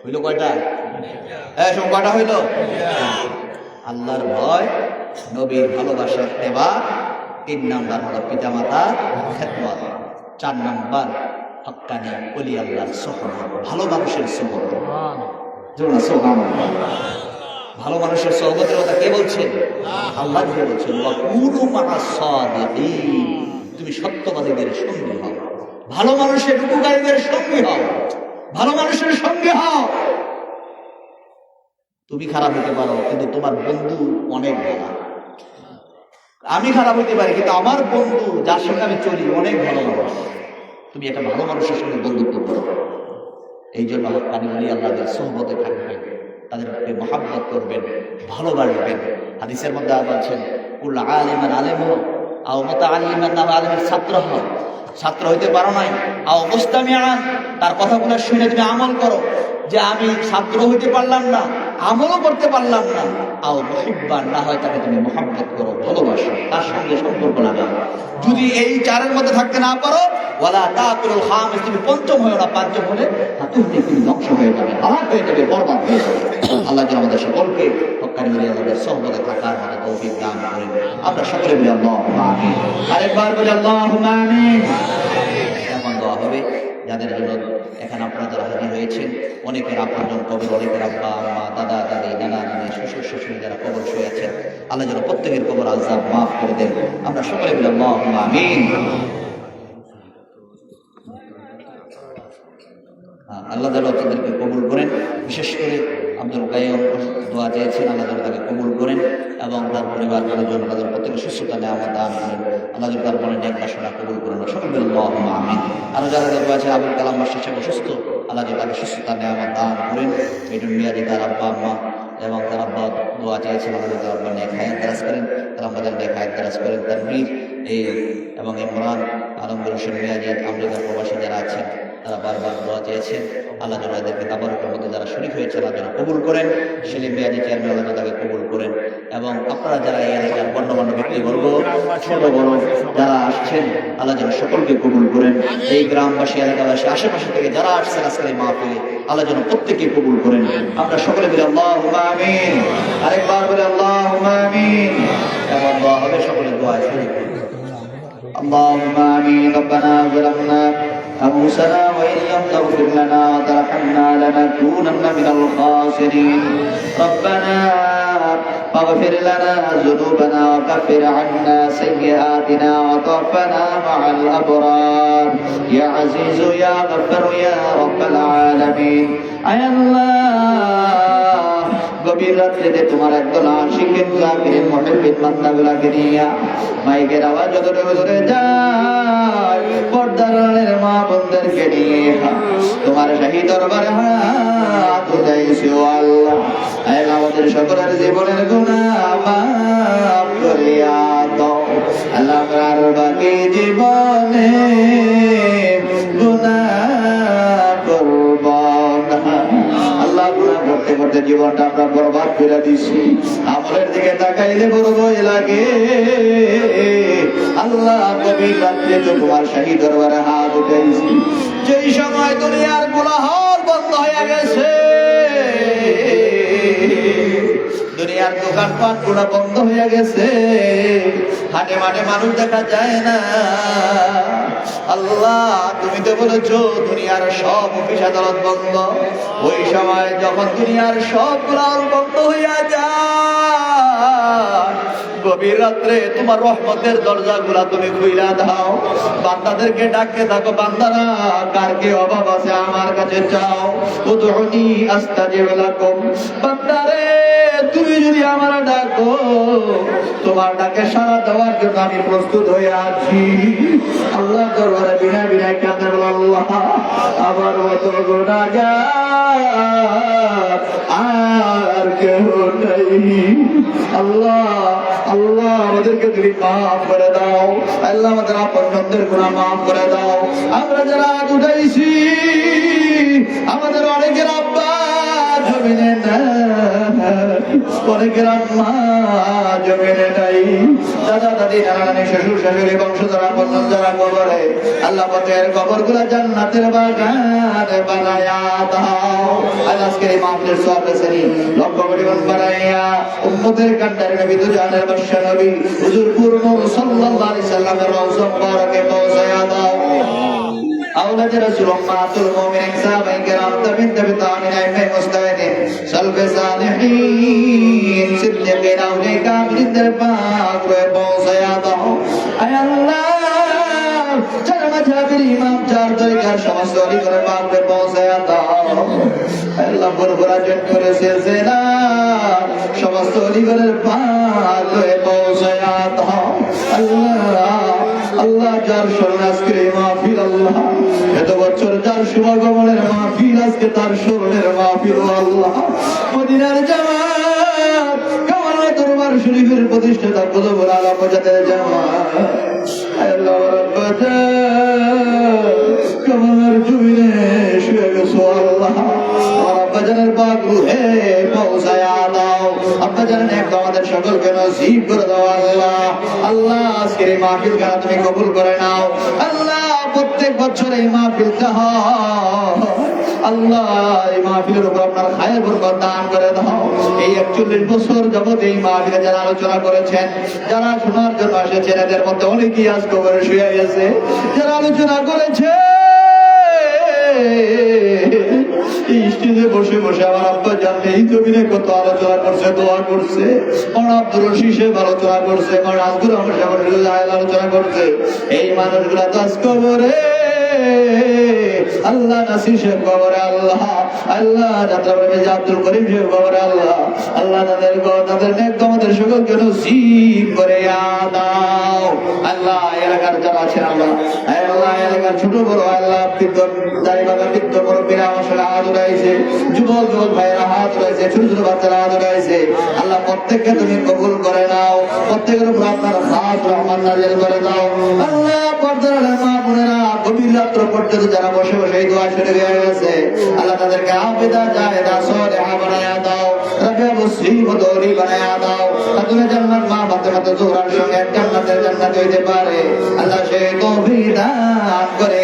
হইল কয়টা? সব কয়টা হইল? আল্লাহর ভয়, নবীর ভালোবাসা দেওয়া। 3 নাম্বার হলো পিতামাতার খেদমত। 4 নাম্বার হক্কানি ওলি আল্লাহর সুহবত, ভালো মানুষের সুহবত। জোরে সুবহানাল্লাহ। ভালো মানুষের সুহবতের কথা কে বলছেন? আল্লাহ কে বলছেন ওয়া কুনু মা'আস সাদিকিন, তুমি সত্যবাদীদের সঙ্গী হও, ভালো মানুষের উপকারীদের সঙ্গী হও, ভালো মানুষের সঙ্গে হও। তুমি খারাপ হতে পারো কিন্তু তোমার বন্ধু অনেক ভালো। আমি খারাপ হতে পারি কিন্তু আমার বন্ধু যার সঙ্গে আমি চলি অনেক ভালো মানুষ। তুমি একটা ভালো মানুষের সঙ্গে বন্ধুত্ব করো। এই জন্য হক্কানি ওলি আল্লাহদের সুহবতে থাকবেন, তাদেরকে মহাব্বত করবেন, ভালোবাসবেন। হাদিসের মধ্যে বলছেন কুল আলিমান আলেম হও আও মুতাআল্লিমান, না আলেমের ছাত্র হও, ছাত্র হইতে পারো নাই, আও মুস্তামিআন, তার কথাগুলো শুনে তুমি আমল করো। যে আমি ছাত্র হইতে পারলাম না, আমলও করতে পারলাম না, আও মুহিব্বান, না হয় তাকে তুমি মহাব্বত করো, ভালোবাসো, তার সঙ্গে সম্পর্ক লাগাও। যদি এই 4-এর মধ্যে থাকতে না পারো, ওয়ালা তাকুলুল খামিস, তুমি 5ম হয়েও না, 5ম হলে তুমি ধ্বংস হয়ে যাবে, হালাক হয়ে যাবে, বরবাদ হয়ে যাবে। আল্লাহ যেন আমাদের সকলকে হক্কানি ওলি আল্লাহদের সুহবতে থাকার মতো তৌফিক দান করেন। আমরা সকলে বলি আল্লাহুম্মা আমিন। আরেকবার বলি আল্লাহুম্মা আমিন। এখন দোয়া হবে যাদের জন্য এখানে আপনারা যারা হাজির হয়েছেন, অনেকের আপনজন কবর, অনেকের আব্বা আম্মা, দাদা দাদি, নানা নানি, শ্বশুর শাশুড়ি যারা কবর শুয়ে আছেন, আল্লাহ যেন প্রত্যেকের কবর আযাব মাফ করে দেন। আমরা সকলে বলি আল্লাহুম্মা আমিন। আল্লাহ যেন তাদেরকে কবুল করেন। বিশেষ করে আব্দুল কাইয়ুম দোয়া চেয়েছেন, আল্লাহ যেন তাকে কবুল করেন এবং তার পরিবার জন্য তাদের প্রত্যেকে সুস্থতা নেয়ামত দান করেন। আল্লাহ যেন তার মনে নেক বাসনা কবুল করেন। সকলে আল্লাহুম্মা আমিন। আরো যারা দোয়া আছে আবুল কালাম মাস্টার সাহেব অসুস্থ, আল্লাহ যেন তাকে সুস্থতা নেয়ামত দান করেন। মেডুন মিয়াজি তার আব্বা আম্মা এবং তার আব্বা দোয়া চেয়েছেন, আল্লাহ তার আব্বা নেক হায়াত দারাজ করেন, তার আব্বাদের নেক হায়াত দারাজ করেন। তার বীর এই এবং ইমরান আলমগীর হোসেন মিয়াজি আমেরিকা প্রবাসী যারা আছেন তারা বারবার দোয়া চেয়েছেন। আল্লাহ যেন এদেরকে তাবারকের মধ্যে যারা শরীক হয়েছে আল্লাহ যেন কবুল করেন। সেলিম বিয়াজি চেয়ারম্যান আল্লাহ তাকে কবুল করেন। এবং আপনারা যারা এই এলাকার গণ্যমান্য ব্যক্তিবর্গ ছোট বড় যারা আসছেন আল্লাহ যেন সকলকে কবুল করেন। এই গ্রামবাসী এলাকাবাসী আশেপাশে থেকে যারা আসছেন আজকের এই মাহফিলে আল্লাহ যেন প্রত্যেককে কবুল করেন। আমরা সকলে বলি আল্লাহুম্মা আমিন। আরেকবার বলি আল্লাহুম্মা আমিন। এমন দোয়া হবে সকলের দোয়ায় শরীক হবে। اللهم آمين. ربنا ظلمنا أنفسنا وإن لم تغفر لنا وترحمنا لنكونن من الخاسرين. ربنا فاغفر لنا ذنوبنا وكفر عنا سيئاتنا وتوفنا مع الأبرار يا عزيز يا غفار يا رب العالمين. أي الله গভীর রাত্রিতে তোমার একদল আশিকিন জাকিরিন মুহিব্বিন বান্দাগুলোকে নিয়ে মাইকের আওয়াজ যতটুকু দূরে যায় পর্দার আড়ালের মা বোনদেরকে নিয়ে তোমার শাহী দরবারে হাত উঠাইছি ও আল্লাহ। আল্লাহ আমাদের সকলের জীবনের গুনাহ মাফ করিয়া দাও আল্লাহ। আমার বাকি জীবনে গুনাহ করব না আল্লাহ। গুনাহ করতে করতে জীবনটা আমরা বরবাদ করে দিছি। আমলের দিকে তাকাইলে বড় ভয় লাগে আল্লাহ। গভীর রাত্রে তো তোমার শাহী দরবারে হাত উঠাইছি যেই সময় দুনিয়ার কোলাহল বন্ধ হয়ে গেছে, দুনিয়ার দোকানপাট গুলো বন্ধ হয়ে গেছে, হাটে মাঠে মানুষ দেখা যায় না। আল্লাহ তুমি তো বলেছো দুনিয়ার সব অফিস আদালত বন্ধ। ওই সময় যখন দুনিয়ার সব কোলাহল বন্ধ হইয়া যায় গভীর রাত্রে তোমার রহমতের দরজা গুলা তুমি খুইলা দাও। বান্দাদেরকে ডাকতে থাকো, বান্দারা কার কি অভাব আছে আমার কাছে চাও। উদউনি আস্তাজিব লাকুম। বান্দারে তুমি যদি আমার ডাকো তোমার ডাকে সাড়া দেওয়ার জন্য আমি প্রস্তুত হয়ে আছি। আল্লাহ দরবারে বিনা বিনা কাঁদে বলো আল্লাহ আমার মতো গুনাহগার আর কেউ নাই। আল্লাহ আল্লাহ আমাদেরকে তুমি মাফ করে দাও। আল্লাহ আমাদের আপনজনদের গুনাহ মাফ করে দাও। আমরা যারা হাত উঠাইছি আমাদের অনেকের আব্বা জমিনে নাই, অনেকের আম্মা জমিনে নাই, দাদা দাদি নানা নানি শ্বশুর শাশুড়ি বংশধর আপনজন যারা কবরে আল্লাহ পথের কবর গুলা জান্নাতের বাগান বানায়া দাও। আজকে এই মাহফিলের সওয়াব রেসেনি লক্ষ কোটি গুণ বানাইয়া উম্মতের কান্ডারে নবী তো জানের বাদশা নবী হুজুর পূর্ণ সাল্লাল্লাহু আলাইহি সাল্লামের রওজা মুবারকে পৌঁছায়া দাও। أولاد رسول أمهات المؤمنين صحابة الكرام تابعين تابعين أئمة مجتهدين سلف صالحين صديقين أولياء كاملين درباك পৌঁছায়া দাও। আয় আল্লাহ চার মাযহাবের ইমাম চার তরিকার সমস্ত অলি করে পাকে পৌঁছায়া দাও। আল্লাহ বরবরা জন করেছে না সমস্ত অলি করে পাকে পৌঁছায়া দাও। আল্লাহ আল্লাহ যার স্মরণ আজকের এই মাহফিল, আল্লাহ এত বছর যার শুভাগমনের মাহফিল আজকে তার স্মরণের মাহফিল আল্লাহ। মদিনার জামাত কামাল দরবার শরীফের প্রতিষ্ঠাতা কুতুবুল আলম মুজাদ্দিদ জামাত আল্লাহ রব্বানা কামালের জমিনে শুয়ে গেছো আল্লাহ। আব্বা জানের পাক রুহে পৌঁছায়া দাও। আব্বা জানের এক আমাদের সকলকে নসিব করে দাও আল্লাহ। আল্লাহ আজকের এই মাহফিলকে তুমি কবুল করে নাও আল্লাহ। প্রত্যেক বছর এই মাহফিলটা হয় আল্লাহ, এই মাহফিলের উপর আপনার খায়ের বরকত দান করে দাও। এই 41 বছর যাবত এই মাহফিলে যারা আলোচনা করেছেন, যারা শোনার জন্য এসেছেন, এদের মধ্যে অনেকেই আজ কবরে শুয়ে গেছে। যারা আলোচনা করেছে এই স্টেজে বসে বসে আমার আব্বা জানলে এই জমিনে কত আলোচনা করছে, দোয়া করছে। আমার আব্দুর রশিদ সাহেব আলোচনা করছে, আমার আজগুর আমার আলোচনা করছে। এই মানুষগুলা তো আজ কবরে আল্লাহ। নাসির সাহেব কবরে আল্লাহ, আল্লাহ যাত্রাপ্রেমী আব্দুল করিম সাহেব কবরে আল্লাহ। আল্লাহ তাদের নেক আমাদের সকলকে নসিব করে দাও আল্লাহ। এলাকার যারা আছেন আল্লাহ, আল্লাহ এলাকার ছোট বড় আল্লাহ বৃদ্ধ মুরব্বীরা আমার সাথে হাত উঠাইছে, যুবক যুবক ভাইয়েরা হাত উঠাইছে, ছোট ছোট বাচ্চারা হাত উঠাইছে আল্লাহ। প্রত্যেককে তুমি কবুল করে নাও, প্রত্যেকের উপর আপনার হাত রহমান নাজিল করে দাও আল্লাহ। পর্দার মা বোনেরা গভীর মাত্র পর্যন্ত যারা বসে বসে এই দোয়া শুনে হয়ে গেছে, আল্লাহ তাদেরকে আবেদা জায়েদা সালেহা বানায়া দাও, রাবিয়া মুসলিমত ওলি বানায়া দাও। তুমি জান্নাত মা ফাতেমাতুজ জোহরার সঙ্গে জান্নাতের জান্নাত হইতে পারে আল্লাহ সে তৌফিক দান করে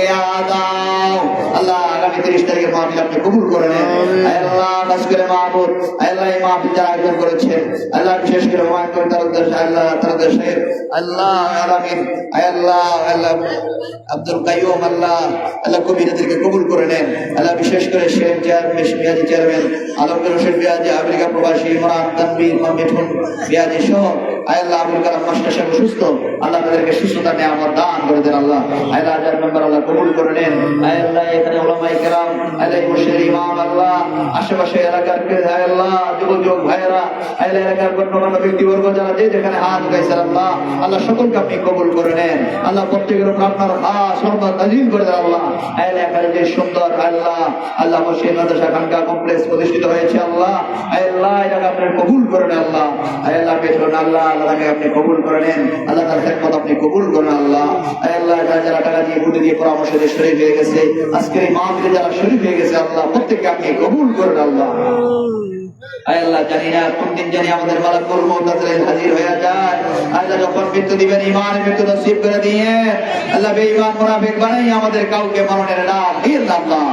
দাও। আল্লাহ আগামী 30 তারিখের মাহফিল আপনি কবুল করে নেন। আল্লাহ খাস করে মাহবুব আল্লাহ এই মাহফিল যারা আয়োজন করেছেন আল্লাহ বিশেষ করে হুমায়ুন কবির তালুকদার আল্লাহ তালুকদার সাহেব আল্লাহ আলামিন আল্লাহ আল্লাহ আব্দুল কাইয়ুম আল্লাহ আল্লাহ কবিরদেরকে কবুল করে নেন। আল্লাহ বিশেষ করে শেখ মিয়াজি চেয়ারম্যান আলমগীর হোসেন মিয়াজি আমেরিকা প্রবাসী ইমরান তানভীর মিঠুন মিয়াজি সহ আল্লাহ আবুল কালাম মাস্টার সাহেব সুস্থ, আল্লাহ তাদেরকে সুস্থতা নিয়ামত দান করে দেন। আল্লাহ আল্লাহ হাজার মেম্বার আল্লাহ কবুল করে নেন। আল্লাহ এখানে উলামায়ে কেরাম আল্লাহ মুর্শিদ ইমাম আল্লাহ আশেপাশে এলাকার আল্লাহ যুবক ভাইয়েরা আল্লাহ এলাকার গণ্যমান্য ব্যক্তিবর্গ যারা যে যেখানে হাত উঠাইছেন আল্লাহ আল্লাহ সকলকে আপনি কবুল করে নেন। আল্লাহ প্রত্যেকের উপর আপনার খাস রহমত নাযিল করে দেন। আল্লাহ আল্লাহ এখানে যে সুন্দর আল্লাহ আল্লাহ মসজিদ মাদ্রাসা খানকা কমপ্লেক্স প্রতিষ্ঠিত হয়েছে আল্লাহ আল্লাহ এটাকে আপনি কবুল করে নেন। আল্লাহ আল্লাহ পেছন আল্লাহ আল্লাহকে আপনি কবুল করে নেন। আল্লাহ তার খেদমত আপনি কবুল করেন। আল্লাহ আল্লাহ যারা টাকা দিয়ে বুদ্ধি দিয়ে পরামর্শ দিয়ে শরীর হয়ে গেছে আজকের এই মাহফিলে যারা শরীর হয়ে গেছে আল্লাহ প্রত্যেককে আপনি কবুল করেন। আল্লাহ আল্লাহ জানি না কোন দিন জানি আমাদের মালাকুল মউত হাজির হয়ে যায়। আল্লাহ যখন মৃত্যু দিবেন ইমানের মৃত্যু নসিব করে দিয়ে আল্লাহ বেঈমান মুনাফিক বানাই আমাদের কাউকে মরণের নাম দিন আল্লাহ।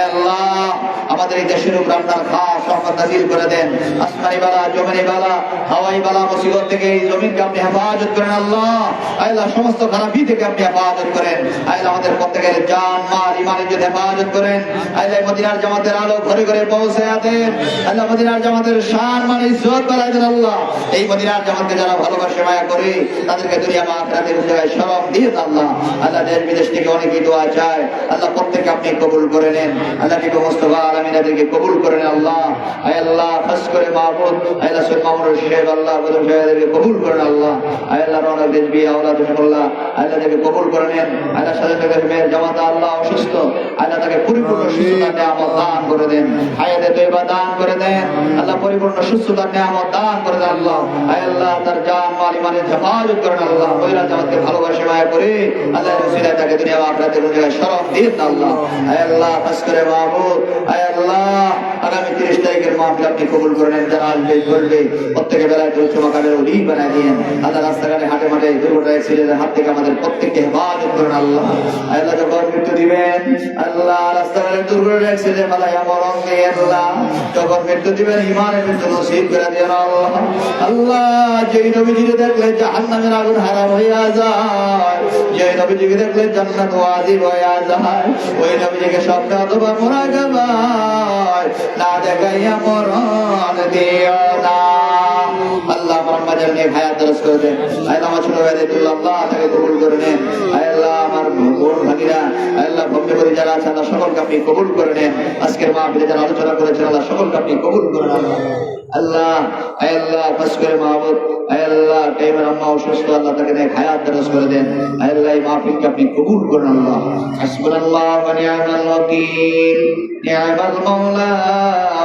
আল্লাহ আমাদের এই দেশের উপর আপনার খাস রহমত নাযিল করে দেন। আসমানি বালা জমিনি বালা হাওয়াই বালা মুসিবত থেকে এই জমিনকে আপনি হেফাজত করেন। আল্লাহ আল্লাহ সমস্ত খারাপি থেকে আপনি হেফাজত করেন। আল্লাহ আমাদের প্রত্যেকের জান মাল ইমানের জন্য হেফাজত করেন। আল্লাহ মদিনার জামাতের আলো ঘরে ঘরে পৌঁছে দেন। আল্লাহ মদিনার জামাতের শান মানে ইজ্জত বাড়ায় দেন। আল্লাহ এই মদিনার জামাতকে যারা ভালোবাসে মায়া করে তাদেরকে দুনিয়া মা আখিরাতের জায়গায় শরফ দিয়ে দেন। আল্লাহ আল্লাহ দেশ বিদেশ থেকে অনেকেই দোয়া চায় আল্লাহ প্রত্যেককে আপনি কবুল করে নেন। আল্লাহ নবী মুস্তাফা আলামিনাদেরকে কবুল করে নেন। আল্লাহ আল্লাহ খাস করে মাহবুব আল্লাহ সৈয়দ মামুনুর সাহেব আল্লাহ বদর সাহেবকে কবুল করে নেন। আল্লাহ আল্লাহ রওনা দেশবি আওলাদ আল্লাহ আল্লাহ তাকে কবুল করে নেন। আল্লাহ সাজাদের মেয়ের জামাত আল্লাহ অসুস্থ আল্লাহ তাকে পরিপূর্ণ সুস্থতা নিয়ামত দান করে দেন। হায়াতে তয়্যিবা দান করে দেন। আল্লাহ পরিপূর্ণ সুস্থতা নিয়ামত দান করে দেন। আল্লাহ আল্লাহ তার জান মাল ইমানের হেফাজত করেন। আল্লাহ মহিলা জামাতকে ভালোবাসে মায়া করে আল্লাহর ওসিলায় তাকে দুনিয়া আখিরাতের জায়গায় শরফ দিয়ে দেন। আল্লাহ আল্লাহ খাস করে মাহবুব আল্লাহ আগামী 30 তারিখের মাহফিল আপনি কবুল করে নেন। যারা আসবে করবে প্রত্যেকে বেলায় উচ্চ মাকামের ওলি বানায় দিয়েন। আল্লাহ রাস্তাঘাটে হাটে মাঠে দুর্ঘটনা অ্যাক্সিডেন্টের হাত থেকে আমাদের প্রত্যেককে হেফাজত করেন। আল্লাহ আল্লাহ যখন মৃত্যু দিবেন আল্লাহ রাস্তাঘাটে দুর্ঘটনা অ্যাক্সিডেন্ট মালাইয়া মরণ দিয়ে আল্লাহ যখন মৃত্যু দিবেন ইমানের মৃত্যু নসিব করে দিয়েন। আল্লাহ আল্লাহ যেই নবীজিকে দেখলে জাহান্নামের আগুন হারাম হইয়া যায়, যেই নবীজিকে দেখলে জান্নাত ওয়াজিব হইয়া যায়, ওই নবীজিকে স্বপ্ন অথবা মুরাকাবায় না দেখাইয়া মরণ দিও না। আল্লাহ মোহাম্মদ নিয়ে হায়াত দরজ করে দেন। আল্লাহ আমার ছোট ভাইদের আল্লাহ তাকে কবুল করে নেন। আল্লাহ আমার বোন ভাগিরা আল্লাহ ভক্তপতি যারা আছে আল্লাহ সকলকে আপনি কবুল করে নেন। আজকের মাহফিলে যারা আলোচনা করেছেন আল্লাহ সকলকে আপনি কবুল করে নেন। আল্লাহ আল্লাহ খাস করে মাহবুব আল্লাহ টাইমের আম্মা অসুস্থ আল্লাহ তাকে নিয়ে হায়াত দরজ করে দেন। আল্লাহ এই মাহফিলকে আপনি কবুল করেন। আল্লাহ হাসবুনাল্লাহ ওয়া নি'মাল ওয়াকিল নি'মাল মাওলা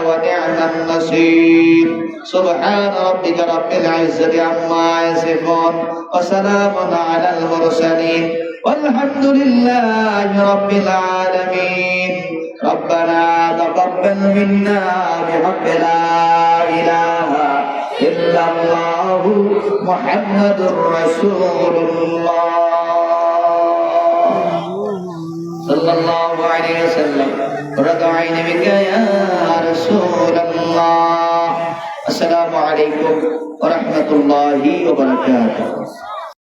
ওয়া নি'মান নাসির। سبحان ربك رب العزة عما يصفون وسلام على المرسلين والحمد لله رب العالمين. ربنا تقبل منا بحق لا إله إلا الله محمد رسول الله صلى الله عليه وسلم قرة عين بك يا رسول الله. السلام عليكم ورحمة الله وبركاته.